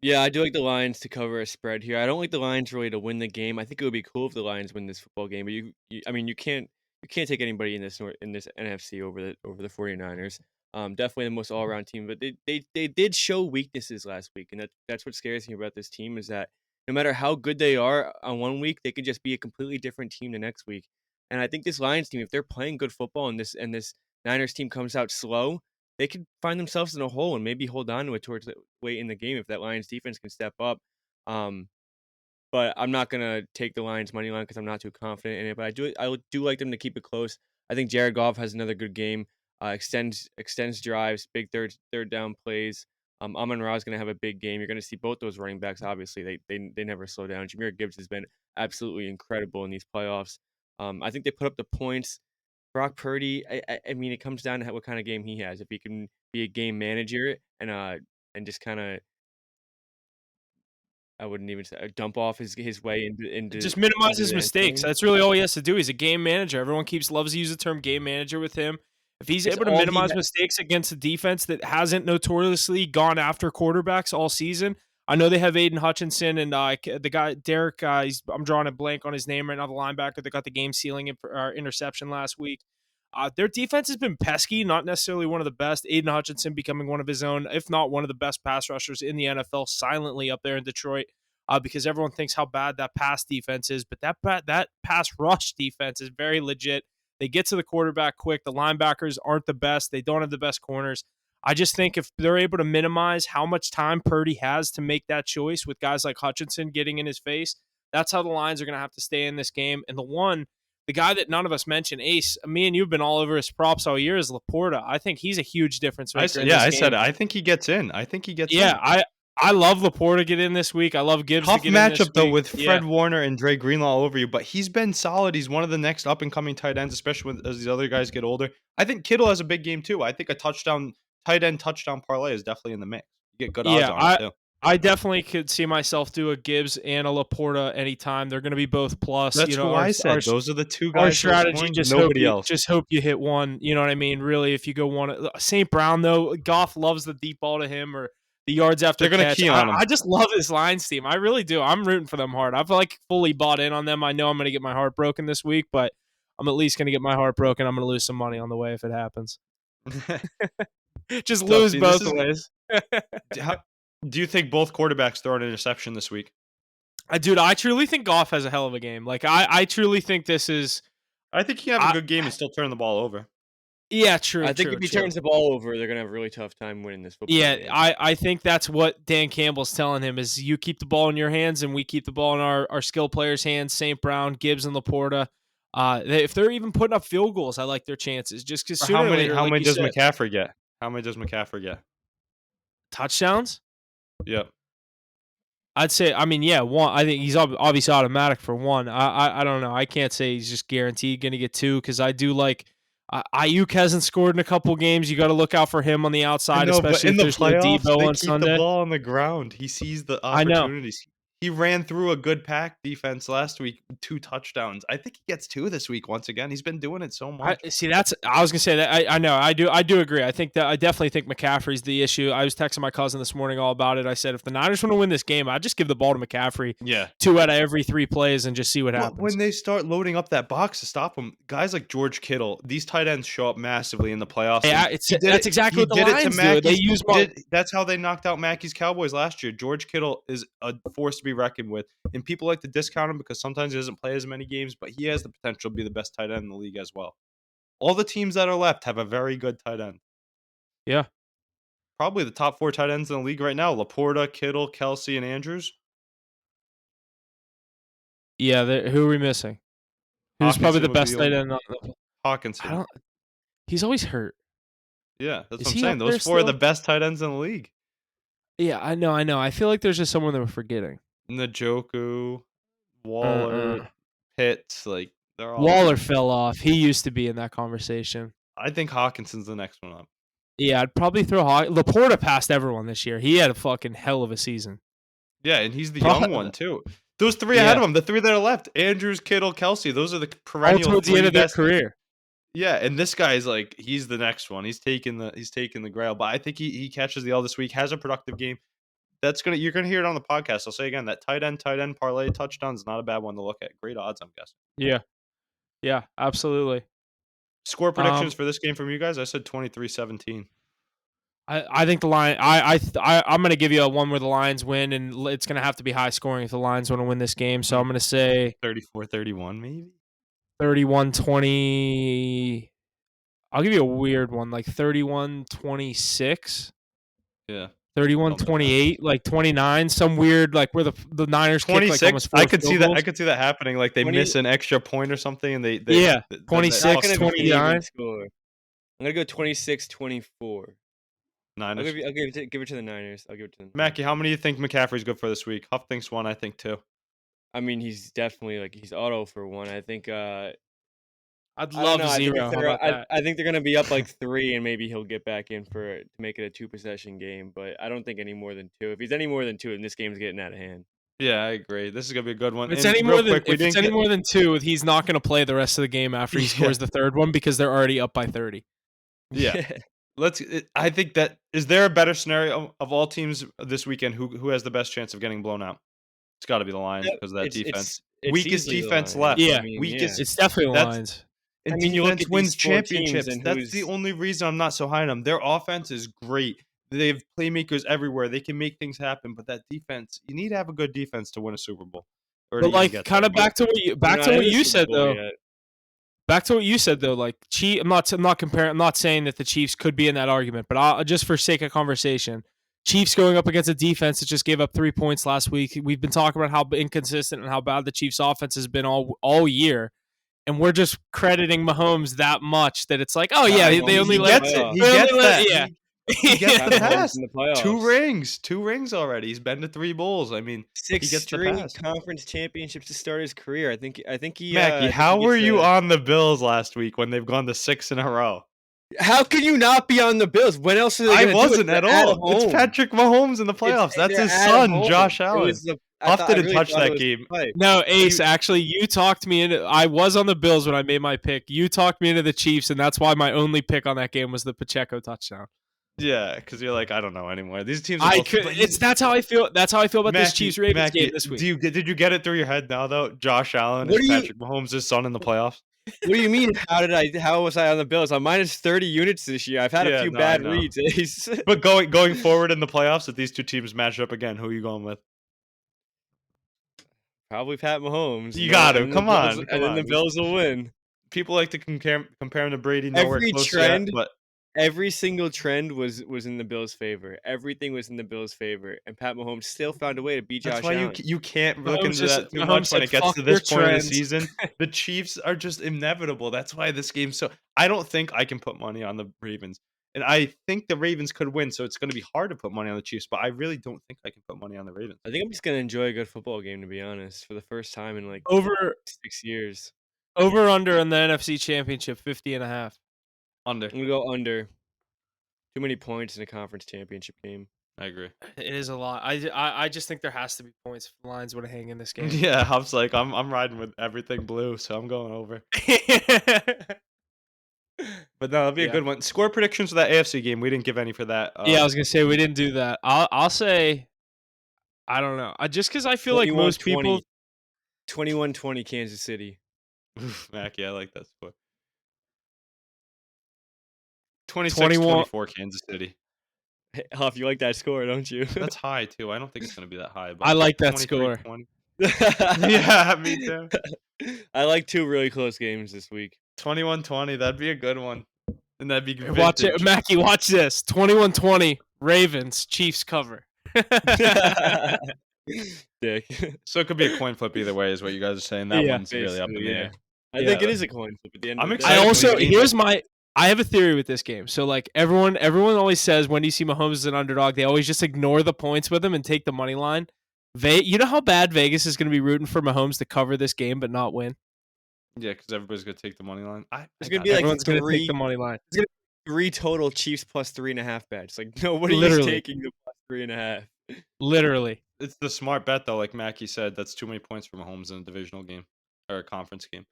Yeah, I do like the Lions to cover a spread here. I don't like the Lions really to win the game. I think it would be cool if the Lions win this football game, but I mean, you you can't take anybody in this NFC over the 49ers. Definitely the most all around team, but they did show weaknesses last week, and that's what scares me about this team is that no matter how good they are on one week, they could just be a completely different team the next week. And I think this Lions team, if they're playing good football and this Niners team comes out slow, they could find themselves in a hole and maybe hold on to it towards the late in the game if that Lions defense can step up. Um, but I'm not gonna take the Lions money line because I'm not too confident in it. But I do like them to keep it close. I think Jared Goff has another good game. Extends drives, big third down plays. Amon-Ra is gonna have a big game. You're gonna see both those running backs. Obviously, they never slow down. Jahmyr Gibbs has been absolutely incredible in these playoffs. I think they put up the points. Brock Purdy. I mean, it comes down to what kind of game he has. If he can be a game manager and just kind of I wouldn't even say dump off his way Just minimize into his the end mistakes. zone. That's really all he has to do. He's a game manager. Everyone loves to use the term game manager with him. If he's It's able to all he minimize ha- mistakes against a defense that hasn't notoriously gone after quarterbacks all season, I know they have Aiden Hutchinson and the guy Derek. I'm drawing a blank on his name right now. The linebacker that got the game sealing interception last week. Their defense has been pesky, not necessarily one of the best. Aiden Hutchinson becoming one of his own, if not one of the best pass rushers in the NFL, silently up there in Detroit. Because everyone thinks how bad that pass defense is, but that pass rush defense is very legit. They get to the quarterback quick. The linebackers aren't the best. They don't have the best corners. I just think if they're able to minimize how much time Purdy has to make that choice with guys like Hutchinson getting in his face, that's how the Lions are going to have to stay in this game. And the guy that none of us mentioned, Ace, me and you've been all over his props all year, is Laporta. I think he's a huge difference maker in this I game. said it. I think he gets in. I think he gets in. Yeah, I love Laporta to get in this week. I love Gibbs Tough to get in this matchup though week. with Fred Warner and Dre Greenlaw all over you, but he's been solid. He's one of the next up and coming tight ends, especially as these other guys get older. I think Kittle has a big game too. I think a tight end touchdown parlay is definitely in the mix. You get good odds on it too. I definitely could see myself do a Gibbs and a Laporta anytime. They're going to be both plus. That's who I said. Those are the two guys. Our strategy, nobody else. Just hope you hit one. You know what I mean? Really, if you go one. St. Brown, though, Goff loves the deep ball to him or the yards after They're going to catch. key on him. I just love this Lions team. I really do. I'm rooting for them hard. I've fully bought in on them. I know I'm going to get my heart broken this week, but I'm at least going to get my heart broken. I'm going to lose some money on the way if it happens. Just lose both ways. Do you think both quarterbacks throw an interception this week? Dude, I truly think Goff has a hell of a game. I truly think this is. I think he can have a good game and still turn the ball over. Yeah, true. I think if he turns the ball over, they're gonna have a really tough time winning this football game. I think that's what Dan Campbell's telling him is you keep the ball in your hands and we keep the ball in our skill players' hands. St. Brown, Gibbs, and Laporta. If they're even putting up field goals, I like their chances. Just because how many does McCaffrey get? How many does McCaffrey get? Touchdowns? Yep. I'd say, one. I think he's obviously automatic for one. I don't know. I can't say he's just guaranteed going to get two because I do like Ayuk hasn't scored in a couple games. You got to look out for him on the outside, especially if there's no Debo on Sunday. The ball on the ground. He sees the opportunities. He ran through a good pack defense last week, 2 touchdowns. I think he gets 2 this week once again. He's been doing it so much. I was gonna say that. I know. I do agree. I definitely think McCaffrey's the issue. I was texting my cousin this morning all about it. I said if the Niners want to win this game, I'd just give the ball to McCaffrey. Yeah. 2 out of every 3 plays and just see what happens. When they start loading up that box to stop them, guys like George Kittle, these tight ends show up massively in the playoffs. Yeah, that's exactly what the Lions do. They use that's how they knocked out Mackey's Cowboys last year. George Kittle is a force to be reckoned with. And people like to discount him because sometimes he doesn't play as many games, but he has the potential to be the best tight end in the league as well. All the teams that are left have a very good tight end. Yeah. Probably the top 4 tight ends in the league right now. Laporta, Kittle, Kelsey, and Andrews. Yeah, who are we missing? Who's probably the best tight end? Hawkinson. He's always hurt. Yeah, that's what I'm saying. Those 4 are the best tight ends in the league. Yeah, I know. I feel like there's just someone that we're forgetting. Njoku, Waller, Pitts, they're all. Waller fell off. He used to be in that conversation. I think Hawkinson's the next one up. Yeah, I'd probably throw Laporta past everyone this year. He had a fucking hell of a season. Yeah, and he's the young one too. Those 3 ahead of him, the 3 that are left: Andrews, Kittle, Kelsey. Those are the perennial. All towards the end of their career. Yeah, and this guy's he's the next one. He's taking the grail. But I think he catches the L this week. Has a productive game. You're gonna hear it on the podcast. I'll say again, that tight end parlay touchdown is not a bad one to look at. Great odds, I'm guessing. Yeah, absolutely. Score predictions Um, for this game from you guys? I said 23-17. I think the line. I'm going to give you a one where the Lions win, and it's going to have to be high scoring if the Lions want to win this game. So I'm going to say 34-31 maybe. 31-20. I'll give you a weird one, like 31-26. Yeah. 31-28, like 29, some weird like where the Niners kick like 26. almost four I could see field that. goals. I could see that happening. Like they 20 miss an extra point or something, and they Yeah, th- then that 26, Not fucks gonna the be an even 29. score. I'm gonna go 26-24. I'll Niners. give it to the Niners. I'll give it to them. Mackie, how many do you think McCaffrey's good for this week? Huff thinks 1. I think 2. I mean, he's definitely he's auto for 1. I think. I'd I love don't know. I think, 0. How about that? I think they're gonna be up like 3, and maybe he'll get back in to make it a 2-possession game. But I don't think any more than 2. If he's any more than 2, then this game's getting out of hand. Yeah, I agree. This is gonna be a good one. If it's And any real more than quick, we if it's didn't any get- more than 2, he's not going to play the rest of the game after he Yeah. scores the third one because they're already up by 30. Yeah. I think that is there a better scenario of all teams this weekend who has the best chance of getting blown out? It's got to be the Lions because of that defense. Weakest easily the defense Lions. left. Yeah. I mean, Weakest- It's definitely the That's- Lions. And I mean, you look defense at wins these 4 teams championships. and That's the only reason I'm not so high on them. Their offense is great. They have playmakers everywhere. They can make things happen. But that defense, you need to have a good defense to win a Super Bowl. Or to But even like get kind there. of back to what you They're not in the Super said Bowl though. yet. Back to what you said though, like I'm not comparing. I'm not saying that the Chiefs could be in that argument, but just for sake of conversation, Chiefs going up against a defense that just gave up 3 points last week. We've been talking about how inconsistent and how bad the Chiefs' offense has been all year, and we're just crediting Mahomes that much that it's like, oh yeah, they only he let gets it. He they only gets let- that. yeah. He gets the Mahomes pass. in the playoffs. 2 rings already. He's been to 3 bowls. I mean, 6 gets the straight pass. conference championships to start his career. I think he. Mackie, how were you on the Bills last week when they've gone to 6 in a row? How can you not be on the Bills? When else are they I gonna do it? wasn't They're at at all. It's home. Patrick Mahomes in the playoffs. It's- That's they're his at son, home. Josh It Allen. was Huff didn't touch thought it that was game. tight. No, Ace, actually, you talked me into. I was on the Bills when I made my pick. You talked me into the Chiefs, and that's why my only pick on that game was the Pacheco touchdown. Yeah, because you're like, I don't know anymore. These teams. Are both, but That's how I feel. That's how I feel about this Mackie, Chiefs Ravens Mackie, game this week. Did you get it through your head now though? Josh Allen What is do you- Patrick Mahomes' son in the playoffs. What do you mean? How was I on the Bills? I'm minus 30 units this year. I've had Yeah, a few no, I bad know. reads. Ace. But going forward in the playoffs, if these two teams match up again, who are you going with? Probably Pat Mahomes. You got to. And Come the on. Bills- come and then on. the Bills will win. People like to compare him to Brady. Nowhere Every close trend- yet, but Every single trend was in the Bills' favor. Everything was in the Bills' favor, and Pat Mahomes still found a way to beat that's Josh why Allen. you can't look Mahomes into just- that too Mahomes much when said, it gets "Fuck to this your point of the trends." season. The Chiefs are just inevitable. That's why this game's so. I don't think I can put money on the Ravens, and I think the Ravens could win. So it's going to be hard to put money on the Chiefs, but I really don't think I can put money on the Ravens. I think I'm just gonna enjoy a good football game, to be honest, for the first time in like over 6 years. under in the NFC Championship 50.5. Under. I'm gonna go under. Too many points in a conference championship game. I agree. It is a lot. I just think there has to be points if the Lions want to hang in this game. Yeah, I was like, I'm riding with everything blue, so I'm going over. But no, that'll be a Yeah. good one. Score predictions for that AFC game. We didn't give any for that. Yeah, I was gonna say we didn't do that. I'll say, I don't know. Just because I feel like most people. 21-20 Kansas City. Mackie, I like that score. 21 26-24 Kansas City. Hey, Huff, you like that score, don't you? That's high too. I don't think it's going to be that high. But I like that 23-20. Yeah, me too. I like 2 really close games this week. 21-20. That'd be a good one. And that'd be Watch it, vintage. Mackie. Watch this. 21-20 Ravens Chiefs cover. Dick. So it could be a coin flip either way, is what you guys are saying. That Yeah, one's really up in the basically, air. I think Yeah. it is a coin flip at the end. I'm of the excited day. I for also these games. I have a theory with this game. So like everyone always says when you see Mahomes as an underdog, they always just ignore the points with him and take the money line. You know how bad Vegas is going to be rooting for Mahomes to cover this game but not win. Yeah, because everybody's going to take the money line. There's gonna be like Everyone's going to three- take the money line. 3 total Chiefs plus 3.5 bets. Like nobody's Literally. taking the plus 3.5. Literally. It's the smart bet, though. Like Mackie said, that's too many points for Mahomes in a divisional game or a conference game.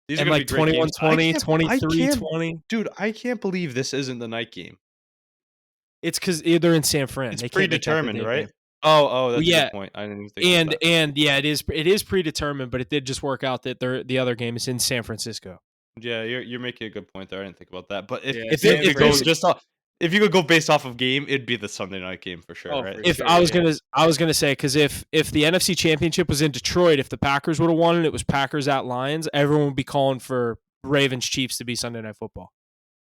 These And gonna like be great games. 21-20, I can't- 23-20. Dude, I can't believe this isn't the night game. It's because they're in San Fran. It's They can't make that the predetermined, day right? game. Oh, that's a yeah. good point. I didn't even think about that. And yeah, it is predetermined, but it did just work out that the other game is in San Francisco. Yeah, you're making a good point there. I didn't think about that. But Yeah, If if it, you San if could go there's Fran. just off, if you could go based off of game, it'd be the Sunday night game for sure, Oh, right? for if sure. I was Yeah. gonna say, because if the NFC Championship was in Detroit, if the Packers would have won and it was Packers at Lions, everyone would be calling for Ravens Chiefs to be Sunday Night Football.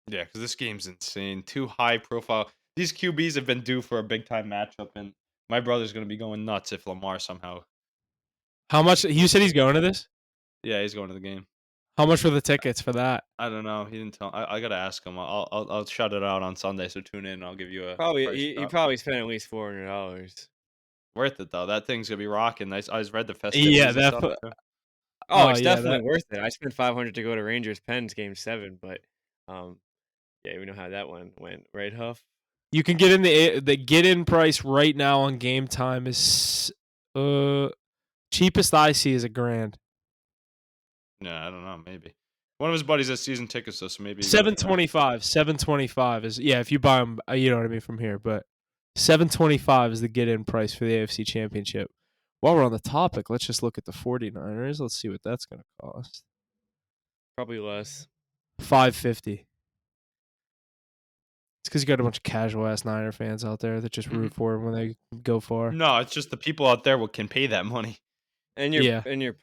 Yeah, because this game's insane. Too high profile. These QBs have been due for a big time matchup, and my brother's gonna be going nuts if Lamar somehow. How much? You said he's going to this. Yeah, he's going to the game. How much were the tickets for that? I don't know. He didn't tell. I gotta ask him. I'll shout it out on Sunday. So tune in. And I'll give you a Probably price he drop. probably spent at least $400. Worth it though. That thing's gonna be rocking. I just read the festivities. Yeah, and that. stuff, too. Oh, Oh it's yeah, definitely worth it. I spent 500 to go to Rangers Pens game 7, but yeah, we know how that one went, right, Huff? you can get in the get in price right now on Game Time is cheapest I see is $1,000. Yeah, I don't know. Maybe one of his buddies has season tickets though, so maybe he goes now. 725. 725 is if you buy them, you know what I mean from here. But 725 is the get in price for the AFC Championship. While we're on the topic, let's just look at the 49ers. Let's see what that's going to cost. Probably less. $550. It's because you got a bunch of casual ass Niner fans out there that just root for them when they go far. No, it's just the people out there can pay that money. And Yeah. you're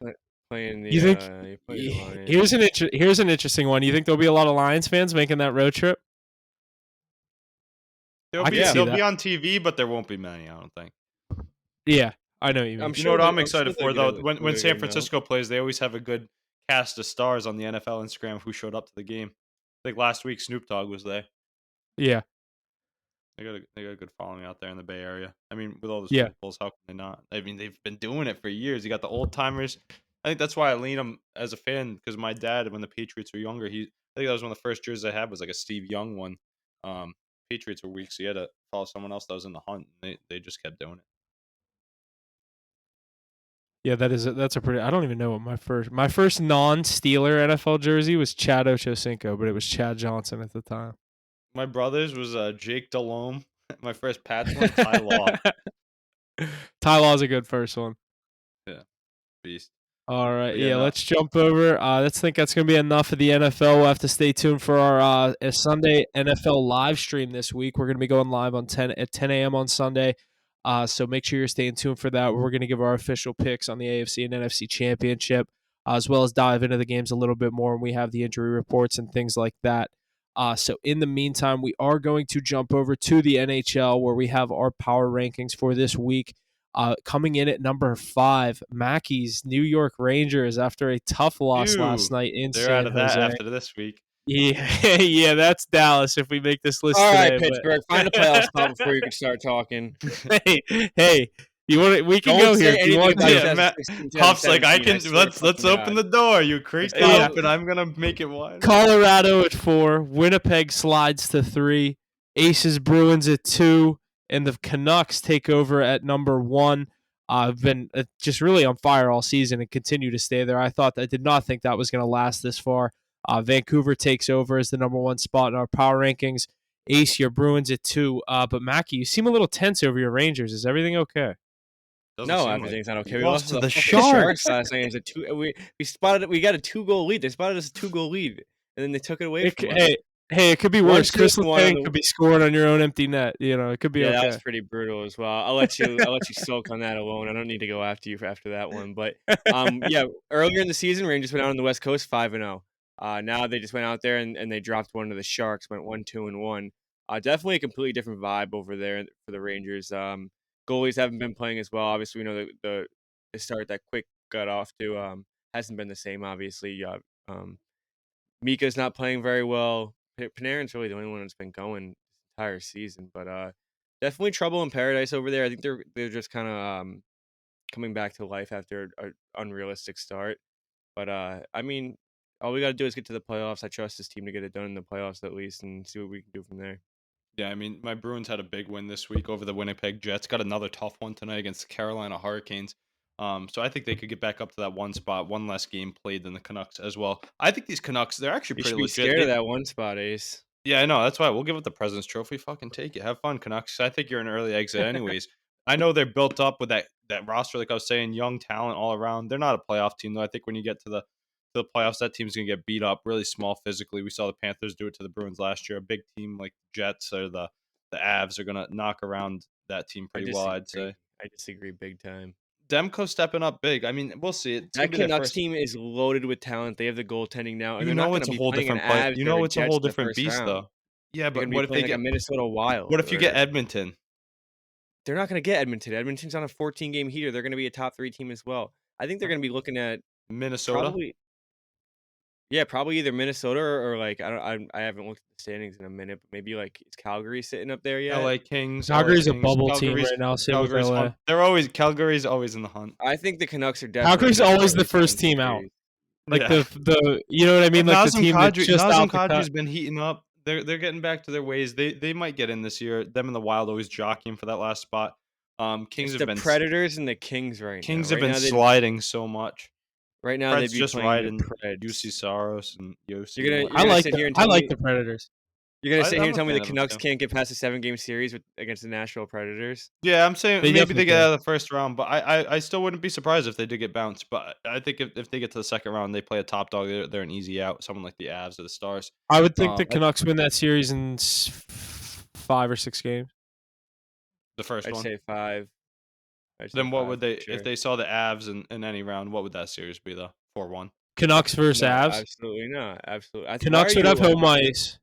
playing the You think? you're playing the Lions. Here's an interesting one. You think there'll be a lot of Lions fans making that road trip? They'll I be can see they'll that. be on TV, but there won't be many. I don't think. Yeah, I know what you mean. I'm You sure know what they- I'm I'm excited sure for they're though? gonna- When they're San gonna know. Francisco plays, they always have a good cast of stars on the NFL Instagram who showed up to the game. Like last week, Snoop Dogg was there. Yeah, They got a good following out there in the Bay Area. I mean, with all the Yeah. Super Bowls, how can they not? I mean, they've been doing it for years. You got the old timers. I think that's why I lean them as a fan because my dad, when the Patriots were younger, I think that was one of the first jerseys I had was like a Steve Young one. Patriots were weak, so you had to follow someone else that was in the hunt. And they just kept doing it. yeah. That's a pretty. I don't even know what my first non-Steeler NFL jersey was Chad Ochocinco, but it was Chad Johnson at the time. My brother's was Jake Delhomme. My first Pats one, Ty Law. Ty Law's a good first one. Beast. All right, But yeah, yeah, no. let's jump over. Let's think that's going to be enough of the NFL. We'll have to stay tuned for our Sunday NFL live stream this week. We're going to be going live on 10 a.m. on Sunday. So make sure you're staying tuned for that. We're going to give our official picks on the AFC and NFC Championship, as well as dive into the games a little bit more. And we have the injury reports and things like that. So in the meantime, we are going to jump over to the NHL where we have our power rankings for this week. Coming in at number 5, Mackey's New York Rangers after a tough loss last Phew. night in They're San out of that Jose. after this week. Yeah, yeah, that's Dallas if we make this list All right, today. Pittsburgh, find a playoff spot before you can start talking. Hey, you want it? We can Don't go say here if you anything want about to. Yeah, Matt- 2016, Huff's like, I 2017, can swear to let's fucking open God. the door. You creak it Yeah. open. I'm gonna make it wide. Colorado at 4, Winnipeg slides to 3, Aces Bruins at 2, and the Canucks take over at number 1. I've been just really on fire all season and continue to stay there. I did not think that was going to last this far. Vancouver takes over as the number 1 spot in our power rankings. Ace, your Bruins at 2. But Mackie, you seem a little tense over your Rangers. Is everything okay? Doesn't No, seem like everything's it. not okay. We We lost to the fucking Sharks. last night. It was a 2. We got a 2-goal lead. They spotted us a 2-goal lead, and then they took it away from us. Hey, it could be One worse. two Chris and one Letang on the- could be scoring on your own empty net. You know, it could be Yeah, okay. that was pretty brutal as well. I'll let you soak on that alone. I don't need to go after you after that one. But yeah, earlier in the season, Rangers went out on the West Coast 5-0. Now they just went out there and they dropped one to the Sharks, went 1-2-1. Definitely a completely different vibe over there for the Rangers. Goalies haven't been playing as well. Obviously, we know the start that quick got off to hasn't been the same. Obviously, Mika's not playing very well. Panarin's really the only one that's been going this entire season, but definitely trouble in paradise over there. I think they're just kind of coming back to life after an unrealistic start. But I mean, all we got to do is get to the playoffs. I trust this team to get it done in the playoffs at least, and see what we can do from there. Yeah, I mean, my Bruins had a big win this week over the Winnipeg Jets. Got another tough one tonight against the Carolina Hurricanes. So I think they could get back up to that one spot, one less game played than the Canucks as well. I think these Canucks, they're actually You pretty should be legit. scared of that one spot, Ace. Yeah, I know. That's why we'll give it the President's Trophy. Fucking take it. Have fun, Canucks. I think you're an early exit, anyways. I know they're built up with that roster, like I was saying, young talent all around. They're not a playoff team, though. I think when you get to to the playoffs, that team's gonna get beat up really small physically. We saw the Panthers do it to the Bruins last year. A big team like the Jets or the Avs are gonna knock around that team I pretty well, I'd disagree. say. I disagree big time. Demko stepping up big. I mean, we'll see. It's gonna That be their Canucks first. team is loaded with talent. They have the goaltending now, and You they're not know, going it's to a be whole playing an different play. Avs You or know, a it's a Jets whole in the different first beast, round. though. Yeah, They're but going to what be if they playing like a get? Minnesota Wild. What if you get or Edmonton? they're not going to get Edmonton. Edmonton's on a 14-game heater. They're going to be a top 3 team as well. I think they're going to be looking at Minnesota? probably either Minnesota or like I haven't looked at the standings in a minute, but maybe like is Calgary sitting up there yet? LA Kings. Calgary's a Kings. bubble team right now. Same with Calgary's LA. Calgary's always in the hunt. I think the Canucks are definitely. Calgary's gonna always the early first seven team out. series. Like Yeah. the you know what I mean? Well, Like the team that's just Nazem out the Kadri's cut. been heating up. They're getting back to their ways. They might get in this year. Them and the Wild always jockeying for that last spot. Kings It's have the been Predators and the Kings right now. Kings have Right been now sliding so much. Right now they'd Preds be just playing riding the Preds. UC Saros and Yossi. You're gonna- and you're I gonna like sit here and I tell like me- the Predators. You're gonna sit here I'm and a tell me fan the of 'em Canucks too. can't get past a 7-game series against the Nashville Predators? Yeah, I'm saying They maybe definitely they get can. out of the first round, but I still wouldn't be surprised if they did get bounced. But I think if they get to the second round, they play a top dog. They're an easy out. Someone like the Avs or the Stars. I would think the I- Canucks win that series in 5 or 6 games. The first I'd one. say 5. I'd say Then what 5 would they for sure. if they saw the Avs in any round? What would that series be though? 4-1. Canucks versus No, Avs. absolutely not. Absolutely. Canucks would have home ice.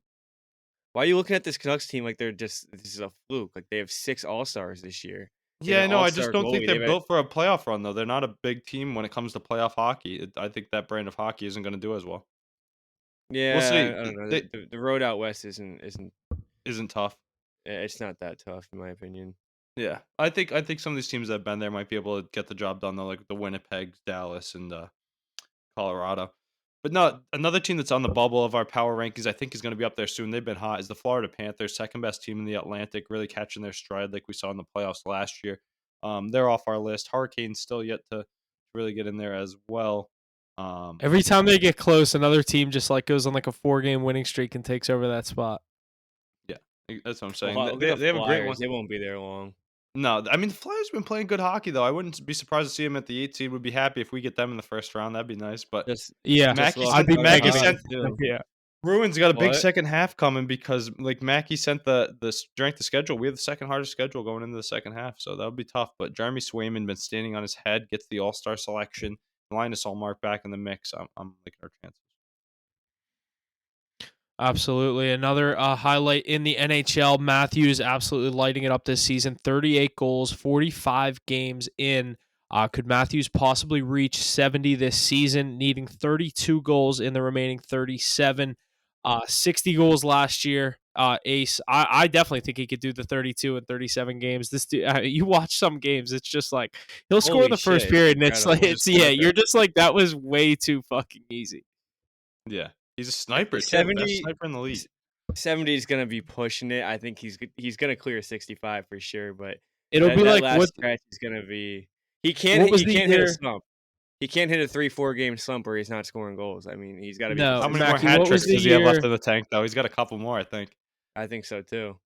Why are you looking at this Canucks team like this is a fluke? Like they have 6 All-Stars this year. They have Yeah, an no, I just all-star don't think goalie. they're They've had- built for a playoff run though. They're not a big team when it comes to playoff hockey. I think that brand of hockey isn't going to do as well. Yeah, see. I don't know. They- The road out west isn't Isn't tough. it's not that tough in my opinion. Yeah, I think some of these teams that have been there might be able to get the job done though, like the Winnipeg, Dallas, and Colorado. But no, another team that's on the bubble of our power rankings, I think is going to be up there soon. They've been hot. Is the Florida Panthers, second best team in the Atlantic, really catching their stride like we saw in the playoffs last year. They're off our list. Hurricanes still yet to really get in there as well. Every time they get close, another team just like goes on like a 4-game winning streak and takes over that spot. That's what I'm saying. Well, look They at the have a great Flyers. one. They won't be there long. No, I mean the Flyers have been playing good hockey though. I wouldn't be surprised to see them at the 8 seed. Would be happy if we get them in the first round. That'd be nice. But Just Yeah, Mackey lost I'd be another Mackey mad. guy, sent- too. Yeah, Bruins got a big What? second half coming because like Mackey sent the strength of schedule. We have the second hardest schedule going into the second half, so that would be tough. But Jeremy Swayman been standing on his head, gets the All-Star selection. Linus Ullmark back in the mix. I'm liking our chances. absolutely. Another highlight in the NHL. Matthews absolutely lighting it up this season. 38 goals, 45 games in. Could Matthews possibly reach 70 this season, needing 32 goals in the remaining 37? 60 goals last year. Ace, I definitely think he could do the 32 and 37 games. This dude, you watch some games, it's just like he'll score in Holy the first shit, period, and it's like incredible. it's you're just like that was way too fucking easy. Yeah, he's a sniper. too. 70 Best sniper in the league. 70 is gonna be pushing it. I think he's gonna clear 65 for sure. But It'll that, be that like last what stretch is gonna be. He can't was he the can't hit year- a slump. He can't hit a 3-4 game slump where he's not scoring goals. I mean, he's got to be. No, How many Mackie, more hat what was tricks the does he have left year- in the tank though? He's got a couple more, I think. I think so too.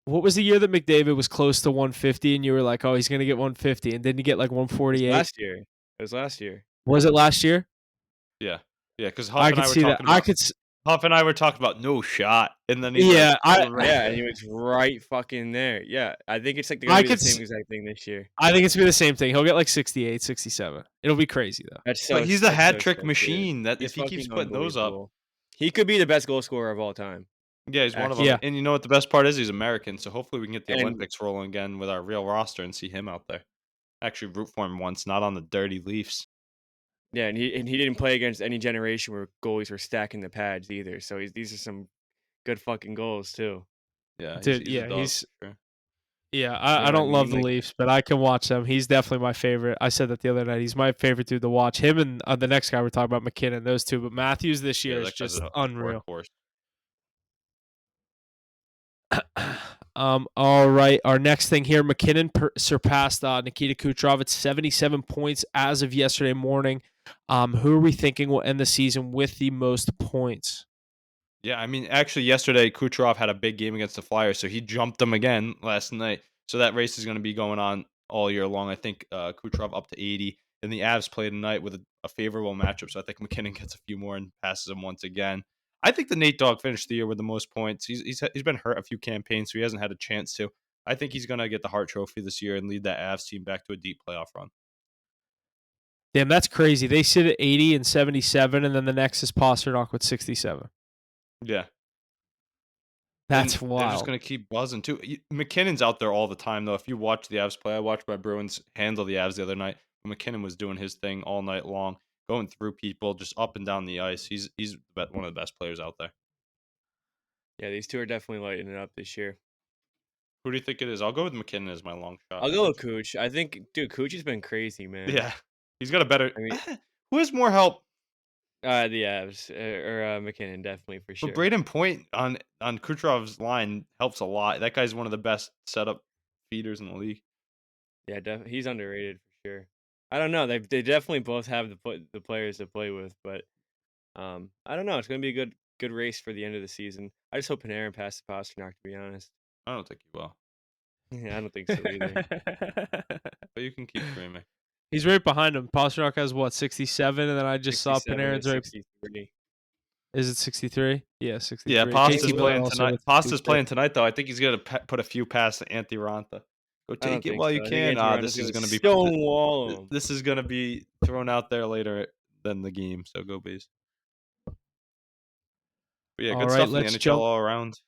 what was the year that McDavid was close to 150, and you were like, oh, he's gonna get 150, and didn't he get like It was 148? last year. It was last year. Was it last year? Yeah, because Huff I and could I were see that. talking about Huff and I were talking about no shot, and then he's Yeah, like, right Yeah, there. and he was right fucking there. Yeah, I think it's like I gonna be the could same s- exact thing this year. I think it's gonna be the same thing. He'll get like 68, 67. It'll be crazy though. That's so. But he's a that's hat so trick sick, dude. machine. That He's if he keeps fucking putting those up, unbelievable. He could be the best goal scorer of all time. yeah, he's one of them. Yeah. And you know what the best part is? He's American, so hopefully we can get the And- Olympics rolling again with our real roster and see him out there. Actually, root for him once, not on the dirty Leafs. Yeah, and he didn't play against any generation where goalies were stacking the pads either. So these are some good fucking goals too. Yeah, Dude, a yeah, dog, he's- for sure. Yeah, know I what I don't love mean? the Like- Leafs, but I can watch them. He's definitely my favorite. I said that the other night. He's my favorite dude to watch. Him and the next guy we're talking about, McKinnon, those two. But Matthews this Yeah, year is that guy's just a unreal. workhorse. All right. Our next thing here, McKinnon surpassed Nikita Kucherov at 77 points as of yesterday morning. Who are we thinking will end the season with the most points? Yeah, I mean, actually, yesterday Kucherov had a big game against the Flyers, so he jumped them again last night. So that race is going to be going on all year long. I think Kucherov up to 80, and the Avs play tonight with a favorable matchup. So I think McKinnon gets a few more and passes him once again. I think the Nate Dogg finished the year with the most points. He's been hurt a few campaigns, so he hasn't had a chance to. I think he's going to get the Hart Trophy this year and lead that Avs team back to a deep playoff run. Damn, that's crazy. They sit at 80 and 77, and then the next is Pasternak with 67. Yeah. That's and wild. They're just going to keep buzzing, too. McKinnon's out there all the time, though. If you watch the Avs play, I watched my Bruins handle the Avs the other night. McKinnon was doing his thing all night long, going through people, just up and down the ice. He's one of the best players out there. Yeah, these two are definitely lighting it up this year. Who do you think it is? I'll go with McKinnon as my long shot. I'll go with Cooch. I think, dude, Cooch has been crazy, man. Yeah. He's got a better... I mean, who has more help? the Avs or McKinnon, definitely for sure. But Braden Point on Kucherov's line helps a lot. That guy's one of the best setup feeders in the league. Yeah, he's underrated for sure. I don't know. They definitely both have the players to play with, but I don't know. It's gonna be a good race for the end of the season. I just hope Panarin passes Pasternak, to be honest. I don't think he will. Yeah, I don't think so either. But you can keep dreaming. He's right behind him. Pasternak has what, 67, and then I just saw 67 or Panarin's right. 63. Is it 63? Yeah, 63. Yeah, Pasta's JT Miller playing also tonight. with Pasta's 66. playing tonight, though. I think he's gonna put a few past Antti Ranta. Go I don't take it think while so. you I think can. Antti This Ranta's is gonna be stonewall him. this is gonna be thrown out there later than the game. So go Bees. But yeah, All good right, stuff in the let's NHL jump- all around.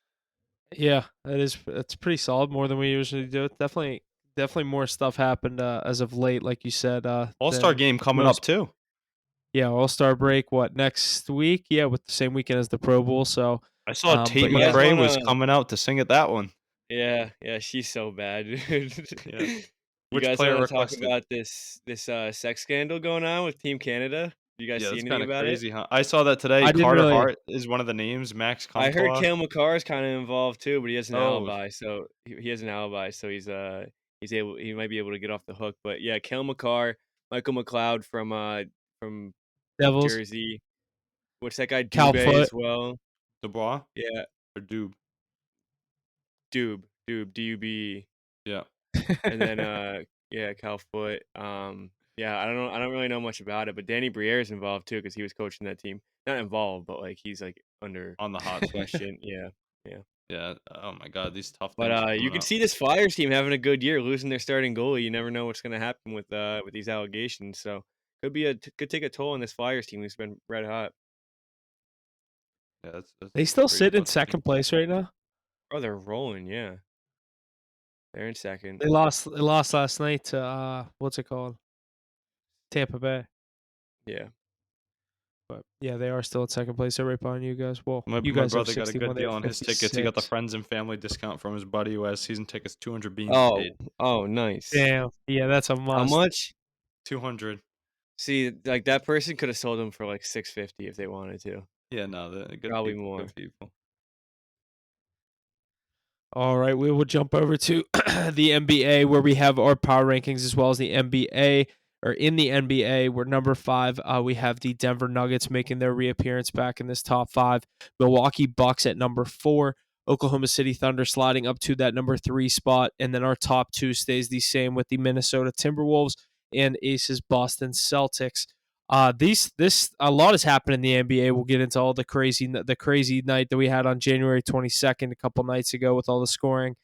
Yeah, that's pretty solid. More than we usually do. Definitely more stuff happened as of late, like you said. All-Star than game coming most- up too. Yeah, All-Star break. What, next week? Yeah, with the same weekend as the Pro Bowl. So I saw Tate but yeah. McRae was wanna- coming out to sing at that one. Yeah, she's so bad, dude. Yeah. You Which guys player want to talk requested? about this sex scandal going on with Team Canada? You guys Yeah, see that's anything kind of about crazy, huh? I saw that today. I didn't Carter really- Hart is one of the names. Max it? I heard Comtois. Cale Makar is kind of involved too, but he has an Oh. alibi. So he has an alibi, so he might be able to get off the hook. But yeah, Cale Makar, Michael McLeod from Devils. Jersey. What's that guy? Cal Dubé Foot. as well. Dubois Yeah, or Dube? Dube, DUB. Yeah. And then Cal Foot. Yeah, I don't really know much about it, but Danny Briere is involved too because he was coaching that team. Not involved, but like he's like under On the hot seat. question. Yeah. Yeah. Oh my God, these tough. But things are you coming can up. see this Flyers team having a good year, losing their starting goalie. You never know what's going to happen with these allegations. So could take a toll on this Flyers team who's been red hot. Yeah, that's They still crazy sit in about the second team. place right now. Oh, they're rolling. Yeah, they're in second. They lost last night to what's it called? Tampa Bay. Yeah. But yeah, they are still in second place. They're right behind you guys. Well, My you guys have brother got a 61, good they have deal on his tickets. He got the 56. friends and family discount from his buddy who has season tickets. 200 beans paid. Oh, nice. Damn. Yeah, that's a How must. much? 200. See, like that person could have sold them for like $650 if they wanted to. Yeah, no, the good Probably people, more. Good people. All right, we will jump over to the NBA where we have our power rankings as well as the NBA. Or in the NBA, we're number 5. We have the Denver Nuggets making their reappearance back in this top 5. Milwaukee Bucks at number 4. Oklahoma City Thunder sliding up to that number 3 spot. And then our top 2 stays the same with the Minnesota Timberwolves and Aces Boston Celtics. A lot has happened in the NBA. We'll get into all the crazy night that we had on January 22nd a couple nights ago with all the scoring.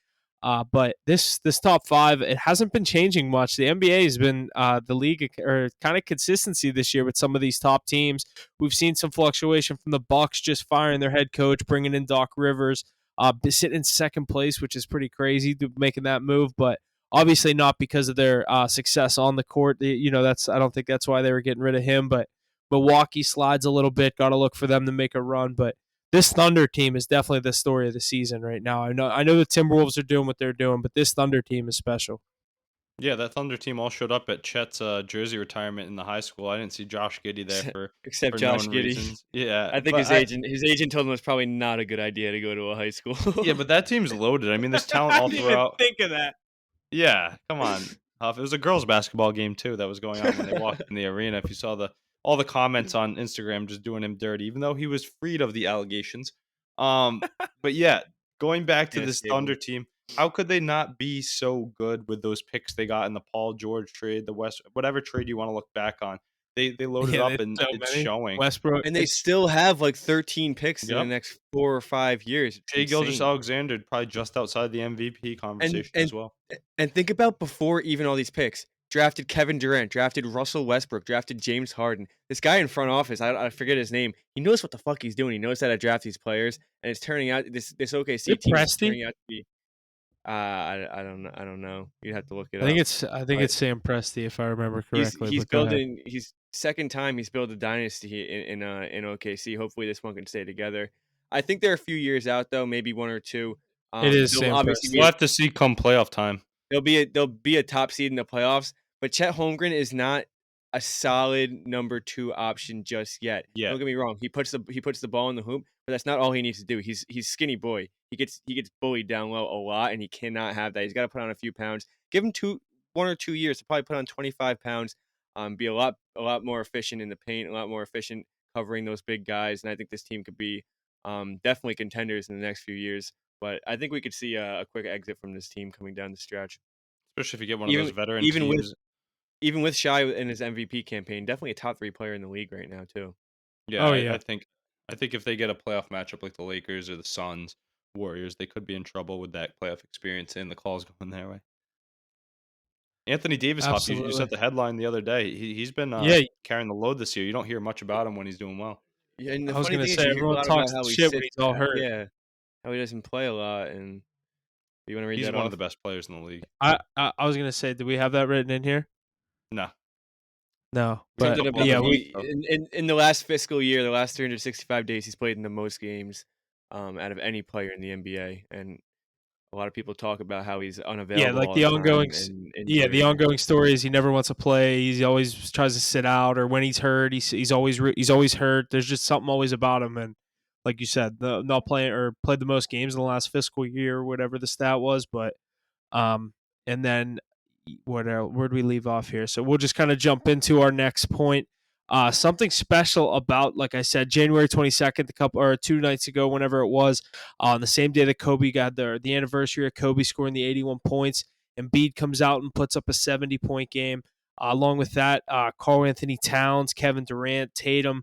But this top 5, it hasn't been changing much. The NBA has been the league or kind of consistency this year with some of these top teams. We've seen some fluctuation from the Bucks just firing their head coach, bringing in Doc Rivers, sitting in second place, which is pretty crazy making that move. But obviously not because of their success on the court. I don't think that's why they were getting rid of him. But Milwaukee slides a little bit. Got to look for them to make a run, but. This Thunder team is definitely the story of the season right now. I know the Timberwolves are doing what they're doing, but this Thunder team is special. Yeah, that Thunder team all showed up at Chet's jersey retirement in the high school. I didn't see Josh Giddey there for Except for Josh known Giddey. reasons. Yeah, I think but his agent told him it was probably not a good idea to go to a high school. Yeah, but that team's loaded. I mean, there's talent all throughout. think of that. Yeah, come on, Huff. It was a girls' basketball game too that was going on when they walked in the arena. If you saw all the comments on Instagram just doing him dirty, even though he was freed of the allegations. But yeah, going back to Yeah, this stable. Thunder team, how could they not be so good with those picks they got in the Paul George trade, the West, whatever trade you want to look back on? They loaded Yeah, they up had and so it's many. showing. Westbrook. And they still have like 13 picks in the Yep. next 4 or 5 years. It's Shea insane. Gilgeous-Alexander probably just outside the MVP And conversation and as well. and think about before even all these picks. Drafted Kevin Durant, drafted Russell Westbrook, drafted James Harden. This guy in front office, I forget his name. He knows what the fuck he's doing. He knows how to draft these players, and it's turning out this OKC Is it team is Presti? turning out to be. I don't know. You'd have to look it I think up. it's Sam Presti if I remember He's correctly. he's But go ahead. building. He's second time he's built a dynasty in OKC. Hopefully this one can stay together. I think they're a few years out though, maybe 1 or 2. It is They'll Sam obviously Presti. We'll have to see come playoff time. they'll be a top seed in the playoffs, but Chet Holmgren is not a solid number 2 option just yet. Yeah. Don't get me wrong. He puts the ball in the hoop, but that's not all he needs to do. He's skinny boy. He gets bullied down low a lot, and he cannot have that. He's got to put on a few pounds. Give him 1 or 2 years to probably put on 25 pounds. Be a lot more efficient in the paint, a lot more efficient covering those big guys, and I think this team could be definitely contenders in the next few years. But I think we could see a quick exit from this team coming down the stretch. Especially if you get one of Even those veteran even with teams. even with Shai in his MVP campaign, definitely a top 3 player in the league right now too. Yeah, Oh I yeah. think if they get a playoff matchup like the Lakers or the Suns, Warriors, they could be in trouble with that playoff experience and the calls going their way. Anthony Davis, Hop, you Absolutely. said the headline the other day. He's been Yeah, carrying the load this year. You don't hear much about him when he's doing well. Yeah, and the I was funny gonna thing is say you hear a everyone lot about talks how he shit when sits he's all hurt. yeah, how he doesn't play a lot, and you wanna read He's that one of off? the best players in the league. I was gonna say, do we have that written in here? No, No, We have but Something a couple about yeah, other we ones, though. in the last fiscal year, the last 365 days, he's played in the most games, out of any player in the NBA, and a lot of people talk about how he's yeah, unavailable like all the the ongoing time and yeah, the injured. ongoing story is he never wants to play. He always tries to sit out, or when he's hurt, he's always hurt. There's just something always about him, and like you said, not playing or played the most games in the last fiscal year, or whatever the stat was. But and then where do we leave off here? So we'll just kind of jump into our next point. Something special about, like I said, January 22nd, a couple or 2 nights ago, whenever it was, on the same day that Kobe got the anniversary of Kobe scoring the 81 points. Embiid comes out and puts up a 70-point game. Along with that, Karl Anthony Towns, Kevin Durant, Tatum.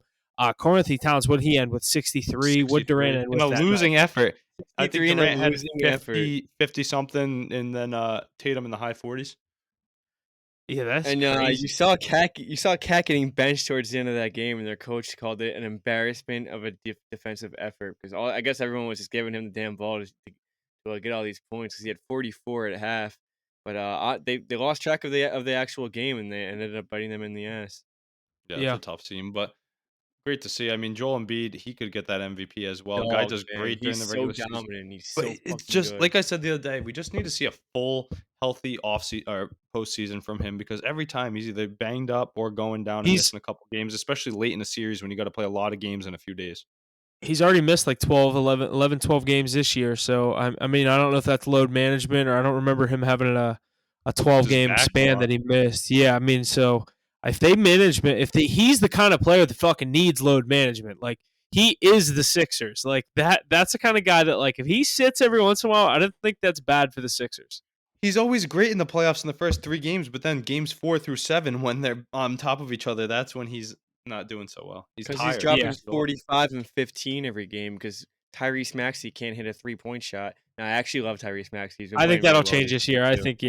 Karl Anthony Towns, what did he end with? 63. What Durant 63 end in with a that night? losing effort. I think 63 in a Durant had losing effort. 50 something, and then Tatum in the high 40s. Yeah, that's And crazy. you saw Cat getting benched towards the end of that game, and their coach called it an embarrassment of a defensive effort because I guess everyone was just giving him the damn ball to get all these points because he had 44 at half. But they lost track of the actual game, and they ended up biting them in the ass. Yeah, Yeah. it's a tough team, but great to see. I mean, Joel Embiid, he could get that MVP as well. Guy Dog, does man, great during he's the so regular season. dominant. He's But so it's fucking just good. like I said the other day, we just need to see a full, healthy or postseason from him because every time he's either banged up or going down and He's missing a couple games, especially late in the series when you got to play a lot of games in a few days. he's already missed like 12 games this year. So I mean, I don't know if that's load management, or I don't remember him having a 12 Just game back a span lot. that he missed. Yeah, I mean, so if they management, he's the kind of player that fucking needs load management. Like he is the Sixers. Like that's the kind of guy that, like, if he sits every once in a while, I don't think that's bad for the Sixers. He's always great in the playoffs in the first 3 games, but then games 4 through 7, when they're on top of each other, that's when he's not doing so well. He's Because he's tired. dropping Yeah. 45 and 15 every game because Tyrese Maxey can't hit a 3-point shot. Now, I actually love Tyrese Maxey. He's been I think playing that'll really well change this year. I too. think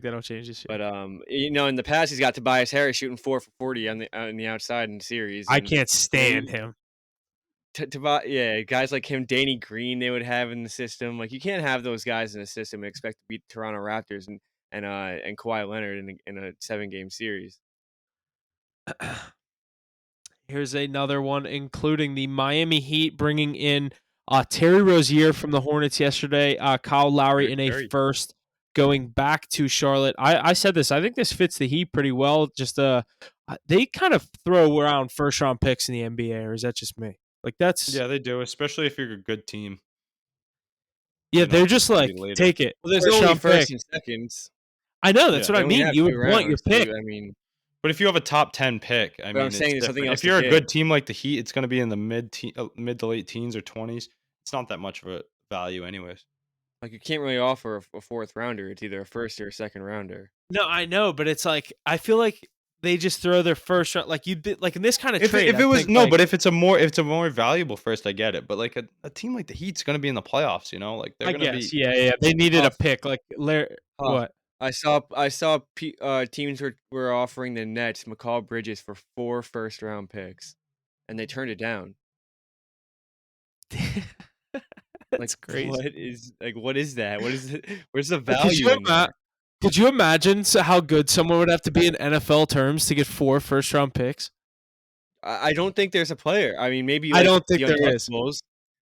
that'll change this year. But in the past, he's got Tobias Harris shooting 4 for 40 on the outside in the series. I And can't stand him. guys like him, Danny Green, they would have in the system. Like you can't have those guys in the system and expect to beat Toronto Raptors and Kawhi Leonard in a 7-game series. Here's another one, including the Miami Heat bringing in Terry Rozier from the Hornets yesterday, Kyle Lowry in a Terry. first, going back to Charlotte. I said this. I think this fits the Heat pretty well. Just they kind of throw around first round picks in the NBA, or is that just me? Like that's Yeah, they do, especially if you're a good team. yeah. you know, They're it's just gonna like be later. take it. Well, there's First only round first pick. and seconds. I know that's Yeah. what They I only mean. have You 2 would want your rounds, pick. too. I mean, But if you have a top 10 pick, I But mean, I'm it's saying there's something different. else If to you're a get. good team like the Heat, it's going to be in the mid to late teens or 20s. It's not that much of a value, anyways. Like you can't really offer a 4th rounder. It's either a first or a second rounder. No, I know, but it's like I feel like they just throw their first round like like in this kind of If trade. it I was think, no, like, but if it's a more valuable first, I get it. But like a team like the Heat's gonna be in the playoffs, like they're I gonna guess, be. yeah. They needed a Huff, pick. Like, Huff. what? I saw teams were offering the Nets McCall Bridges for 4 first-round picks, and they turned it down. Like, That's crazy. what is that? What is it? Where's the Like, value in there? could you imagine how good someone would have to be in NFL terms to get 4 first-round picks? I don't think there's a player. I mean, maybe, I like, don't think the there is. Untouchables.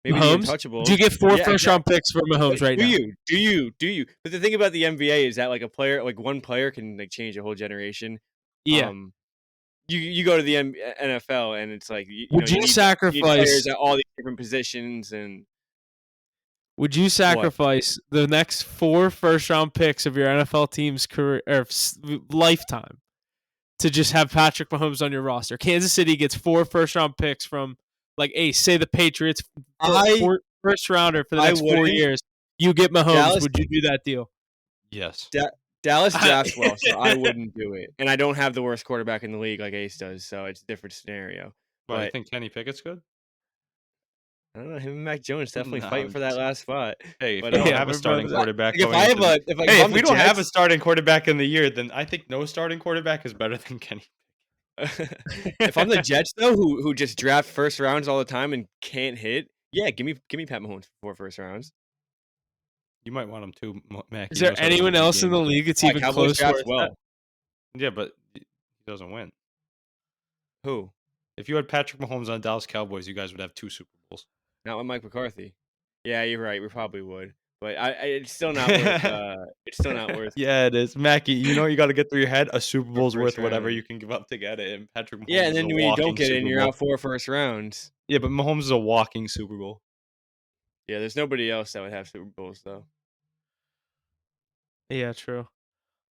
Maybe the Mahomes? Would you Untouchables. get 4 Yeah, first-round picks for but Mahomes right do now? you? Do you? Do you? But the thing about the NBA is that, like, a player like, one player can, like, change a whole generation. Yeah. Um, you go to the NFL, and it's like, Would you you need players sacrifice at all these different positions and Would you what? sacrifice the next 4 first-round picks of your NFL team's career or lifetime to just have Patrick Mahomes on your roster? Kansas City gets 4 first-round picks from, like, say the Patriots, I first rounder for the I next 4 wouldn't. years. You get Mahomes. Dallas Would you do that deal? Yes. Dallas drafts well, so I wouldn't do it. And I don't have the worst quarterback in the league like Ace does, so it's a different scenario. Well, you But think Kenny Pickett's good? I don't know. Him and Mac Jones definitely No, fighting for that last spot. Hey, if But we don't Yeah, have a we're starting both- quarterback, Like, if going I have into a if, like, hey, if I'm if we the don't have a Jets, starting quarterback in the year, then I think no starting quarterback is better than Kenny. if I'm the Jets though, who just draft first rounds all the time and can't hit, yeah, give me Pat Mahomes for 4 first rounds. You might want him too, Mac. Is He there knows how to anyone win else in the games. league that's Yeah, even Cowboys close to drafts where it's well. Yeah, but he doesn't win. Who? If you had Patrick Mahomes on Dallas Cowboys, you guys would have 2 Super Bowls. Not with Mike McCarthy. Yeah, you're right. We probably would, but it's still not worth. It's still not worth. Yeah, it is. Mackie, you know what you got to get through your head? A Super Bowl's first worth whatever round. you can give up to get it. And Patrick Mahomes Yeah, and is then a when you don't walking get it, and Super you're Bowl. out 4 first rounds. Yeah, but Mahomes is a walking Super Bowl. Yeah, there's nobody else that would have Super Bowls though. Yeah, true.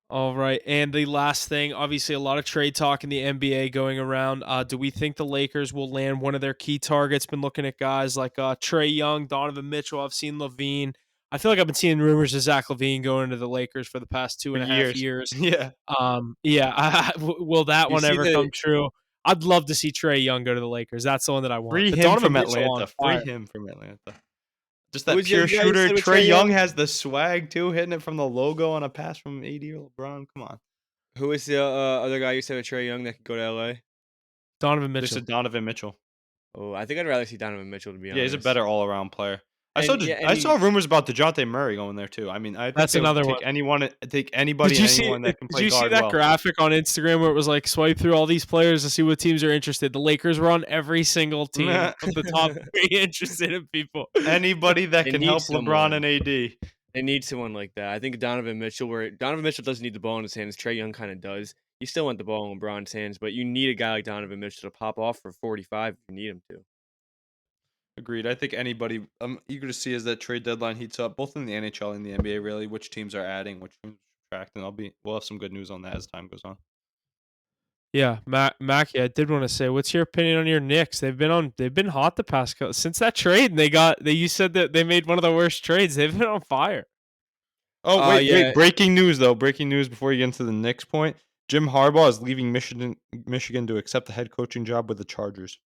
All right, and the last thing, obviously, a lot of trade talk in the NBA going around. Do we think the Lakers will land one of their key targets? Been looking at guys like Trae Young, Donovan Mitchell. I've seen Levine. I feel like I've been seeing rumors of Zach Levine going to the Lakers for the past 2.5 years. Yeah. Will that You one see ever come true? I'd love to see Trae Young go to the Lakers. That's the one that I want. Free But him Donovan from Mitchell on Atlanta. fire. Free him from Atlanta. Just Who that was the pure other guy you shooter. said with Trae Trae Young Young? has the swag too, hitting it from the logo on a pass from AD or LeBron. Come on. Who is the other guy you said with Trae Young that could go to LA? Donovan Just Mitchell. a Donovan Mitchell. Oh, I think I'd rather see Donovan Mitchell to be honest. Yeah, he's a better all around player. I And- saw yeah, and I saw rumors about DeJounte Murray going there too. I mean, I think That's they would another take one. take anybody, Did you see? anyone that can Did play you see guard that well. graphic on Instagram where it was like swipe through all these players to see what teams are interested? The Lakers were on every single team of the top 3 interested in people. Anybody that They can need help someone. LeBron and AD. They need someone like that. I think Donovan Mitchell doesn't need the ball in his hands. Trae Young kind of does. You still want the ball in LeBron's hands, but you need a guy like Donovan Mitchell to pop off for 45 if you need him to. Agreed. I think anybody I'm eager to see as that trade deadline heats up, both in the NHL and the NBA, really, which teams are adding, which teams are subtracting. We'll have some good news on that as time goes on. Yeah, Mackie, I did want to say, what's your opinion on your Knicks? They've been hot the past since that trade. And you said that they made one of the worst trades. They've been on fire. Oh, wait, yeah. breaking news though. Breaking news before you get into the Knicks point. Jim Harbaugh is leaving Michigan to accept the head coaching job with the Chargers.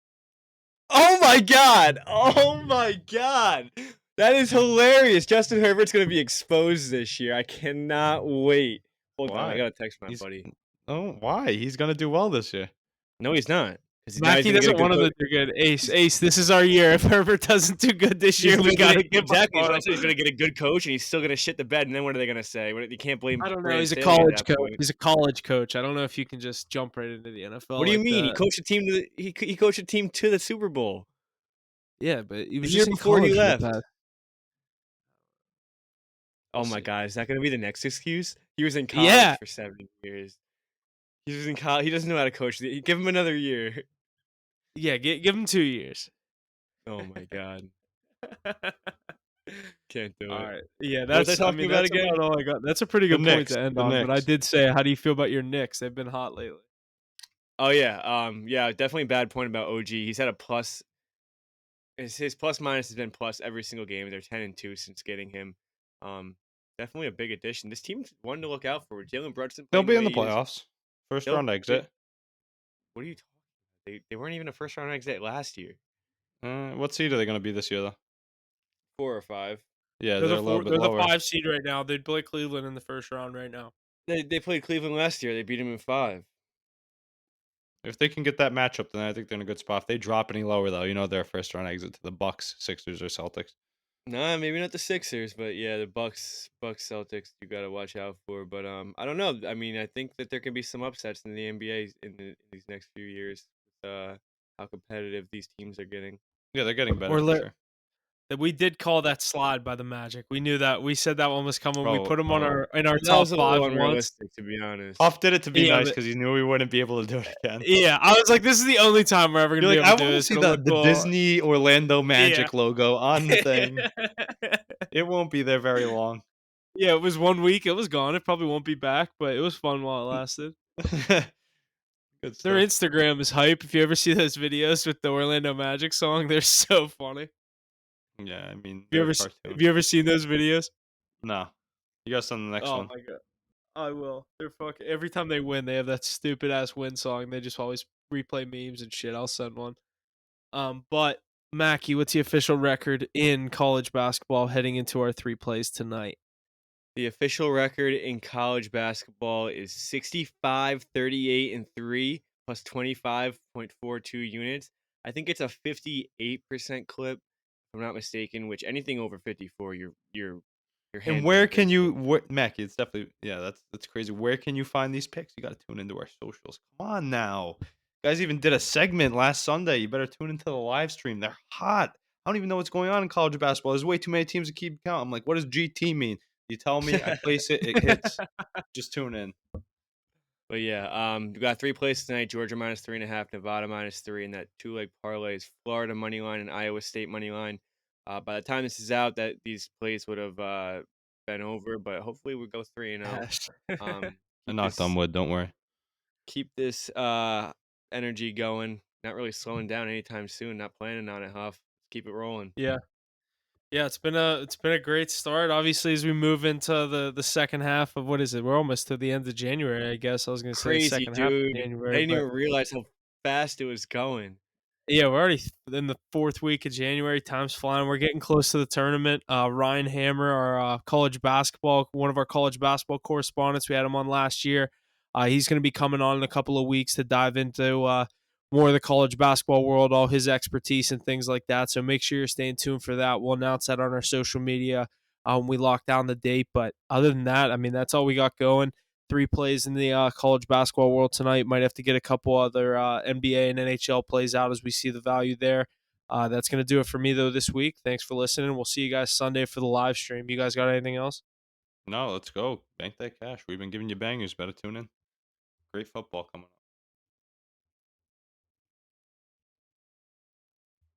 Oh my god! Oh my god! That is hilarious. Justin Herbert's gonna be exposed this year. I cannot wait. Hold on, Why? I gotta text my He's- buddy. Oh, why? He's gonna do well this year. No, he's not. 'Cause now he's Mackie gonna get a doesn't good want him coach. to do good. Ace, this is our year. If Herbert doesn't do good this year, we got to give exactly. him So on I said he's gonna get a good coach, and he's still gonna shit the bed. And then what are they gonna say? You can't blame. I don't know. Brandon He's a Staley at college that coach. point. He's a college coach. I don't know if you can just jump right into the NFL. What do you like mean? He that. coached a team to he coached a team to the Super Bowl. Yeah, but he was The year just in before he college for the left. past- Oh We'll my see. god, is that gonna be the next excuse? He was in college Yeah. for 7 years. He was in college. He doesn't know how to coach. Give him another year. Yeah, give him 2 years. Oh my god, can't do it. All right. Yeah, What was I that's. talking about that's again? about all I got. That's a pretty The good point Knicks, to end the on. But I Knicks. did say, how do you feel about your Knicks? They've been hot lately. Oh yeah, yeah, definitely a bad point about OG. He's had a plus. His plus minus has been plus every single game. They're 10-2 since getting him. Definitely a big addition. This team's one to look out for. Jalen Brunson. They'll playing be in the way he is. playoffs. First They'll- round exit. What are you talking about? They weren't even a first round exit last year. What seed are they going to be this year, though? 4 or 5. Yeah, They're they're the a little four. bit They're the lower. 5 seed right now. They'd play Cleveland in the first round right now. They played Cleveland last year. They beat them in 5. If they can get that matchup, then I think they're in a good spot. If they drop any lower, though, they're a first round exit to the Bucks, Sixers, or Celtics. Nah, maybe not the Sixers, but yeah, the Bucks, Celtics, you gotta watch out for. But I don't know. I mean, I think that there can be some upsets in the NBA in these next few years. How competitive these teams are getting. Yeah, they're getting better Or for sure. that we did call that slide by the Magic. We knew that. We said that one was coming. We Oh, put them on oh. in our That top was a 5 little once. unrealistic, to be honest. Huff did it to be Yeah, nice but because he knew we wouldn't be able to do it again. yeah, I was like, this is the only time we're ever gonna You're be like, able I to do want to this. see It'll the, look the cool. Disney Orlando Yeah. Magic logo on the thing. It won't be there very long. Yeah, it was 1 week. It was gone. It probably won't be back, but it was fun while it lasted. Good Their stuff. Instagram is hype. If you ever see those videos with the Orlando Magic song, they're so funny. Yeah, I mean, Have you they're a ever cartoon. have you ever seen those videos? No. You got on the next Oh one. my god, I will. They're fucking. Every time they win, they have that stupid ass win song. They just always replay memes and shit. I'll send one. But Mackie, what's the official record in college basketball heading into our 3 plays tonight? The official record in college basketball is 65, 38, and 3 plus 25.42 units. I think it's a 58% clip, if I'm not mistaken. Which anything over 54, your And hands where are can invincible. you, Mackie? It's definitely, yeah, that's crazy. Where can you find these picks? You got to tune into our socials. Come on now, you guys even did a segment last Sunday. You better tune into the live stream. They're hot. I don't even know what's going on in college basketball. There's way too many teams to keep count. I'm like, what does GT mean? You tell me, I place it, it hits. Just tune in. But yeah, we got 3 plays tonight: Georgia minus 3.5, Nevada minus 3, and that 2-leg parlay is Florida money line and Iowa State money line. By the time this is out, that these plays would have been over, but hopefully we go 3-0. I Keep knocked on this wood. Don't worry. keep this energy going. Not really slowing down anytime soon. Not planning on it, Huff. Keep it rolling. Yeah. Yeah, it's been a great start. Obviously, as we move into the second half of what is it? We're almost to the end of January, I guess. I was gonna say the Crazy, second half of dude. I January, didn't but even realize how fast it was going. yeah, we're already in the 4th week of January. Time's flying. We're getting close to the tournament. Ryan Hammer, our one of our college basketball correspondents, we had him on last year. He's going to be coming on in a couple of weeks to dive into more of the college basketball world, all his expertise and things like that. So make sure you're staying tuned for that. We'll announce that on our social media when we lock down the date. But other than that, I mean, that's all we got going. 3 plays in the college basketball world tonight. Might have to get a couple other NBA and NHL plays out as we see the value there. That's going to do it for me, though, this week. Thanks for listening. We'll see you guys Sunday for the live stream. You guys got anything else? No, let's go. Bank that cash. We've been giving you bangers. Better tune in. Great football coming up.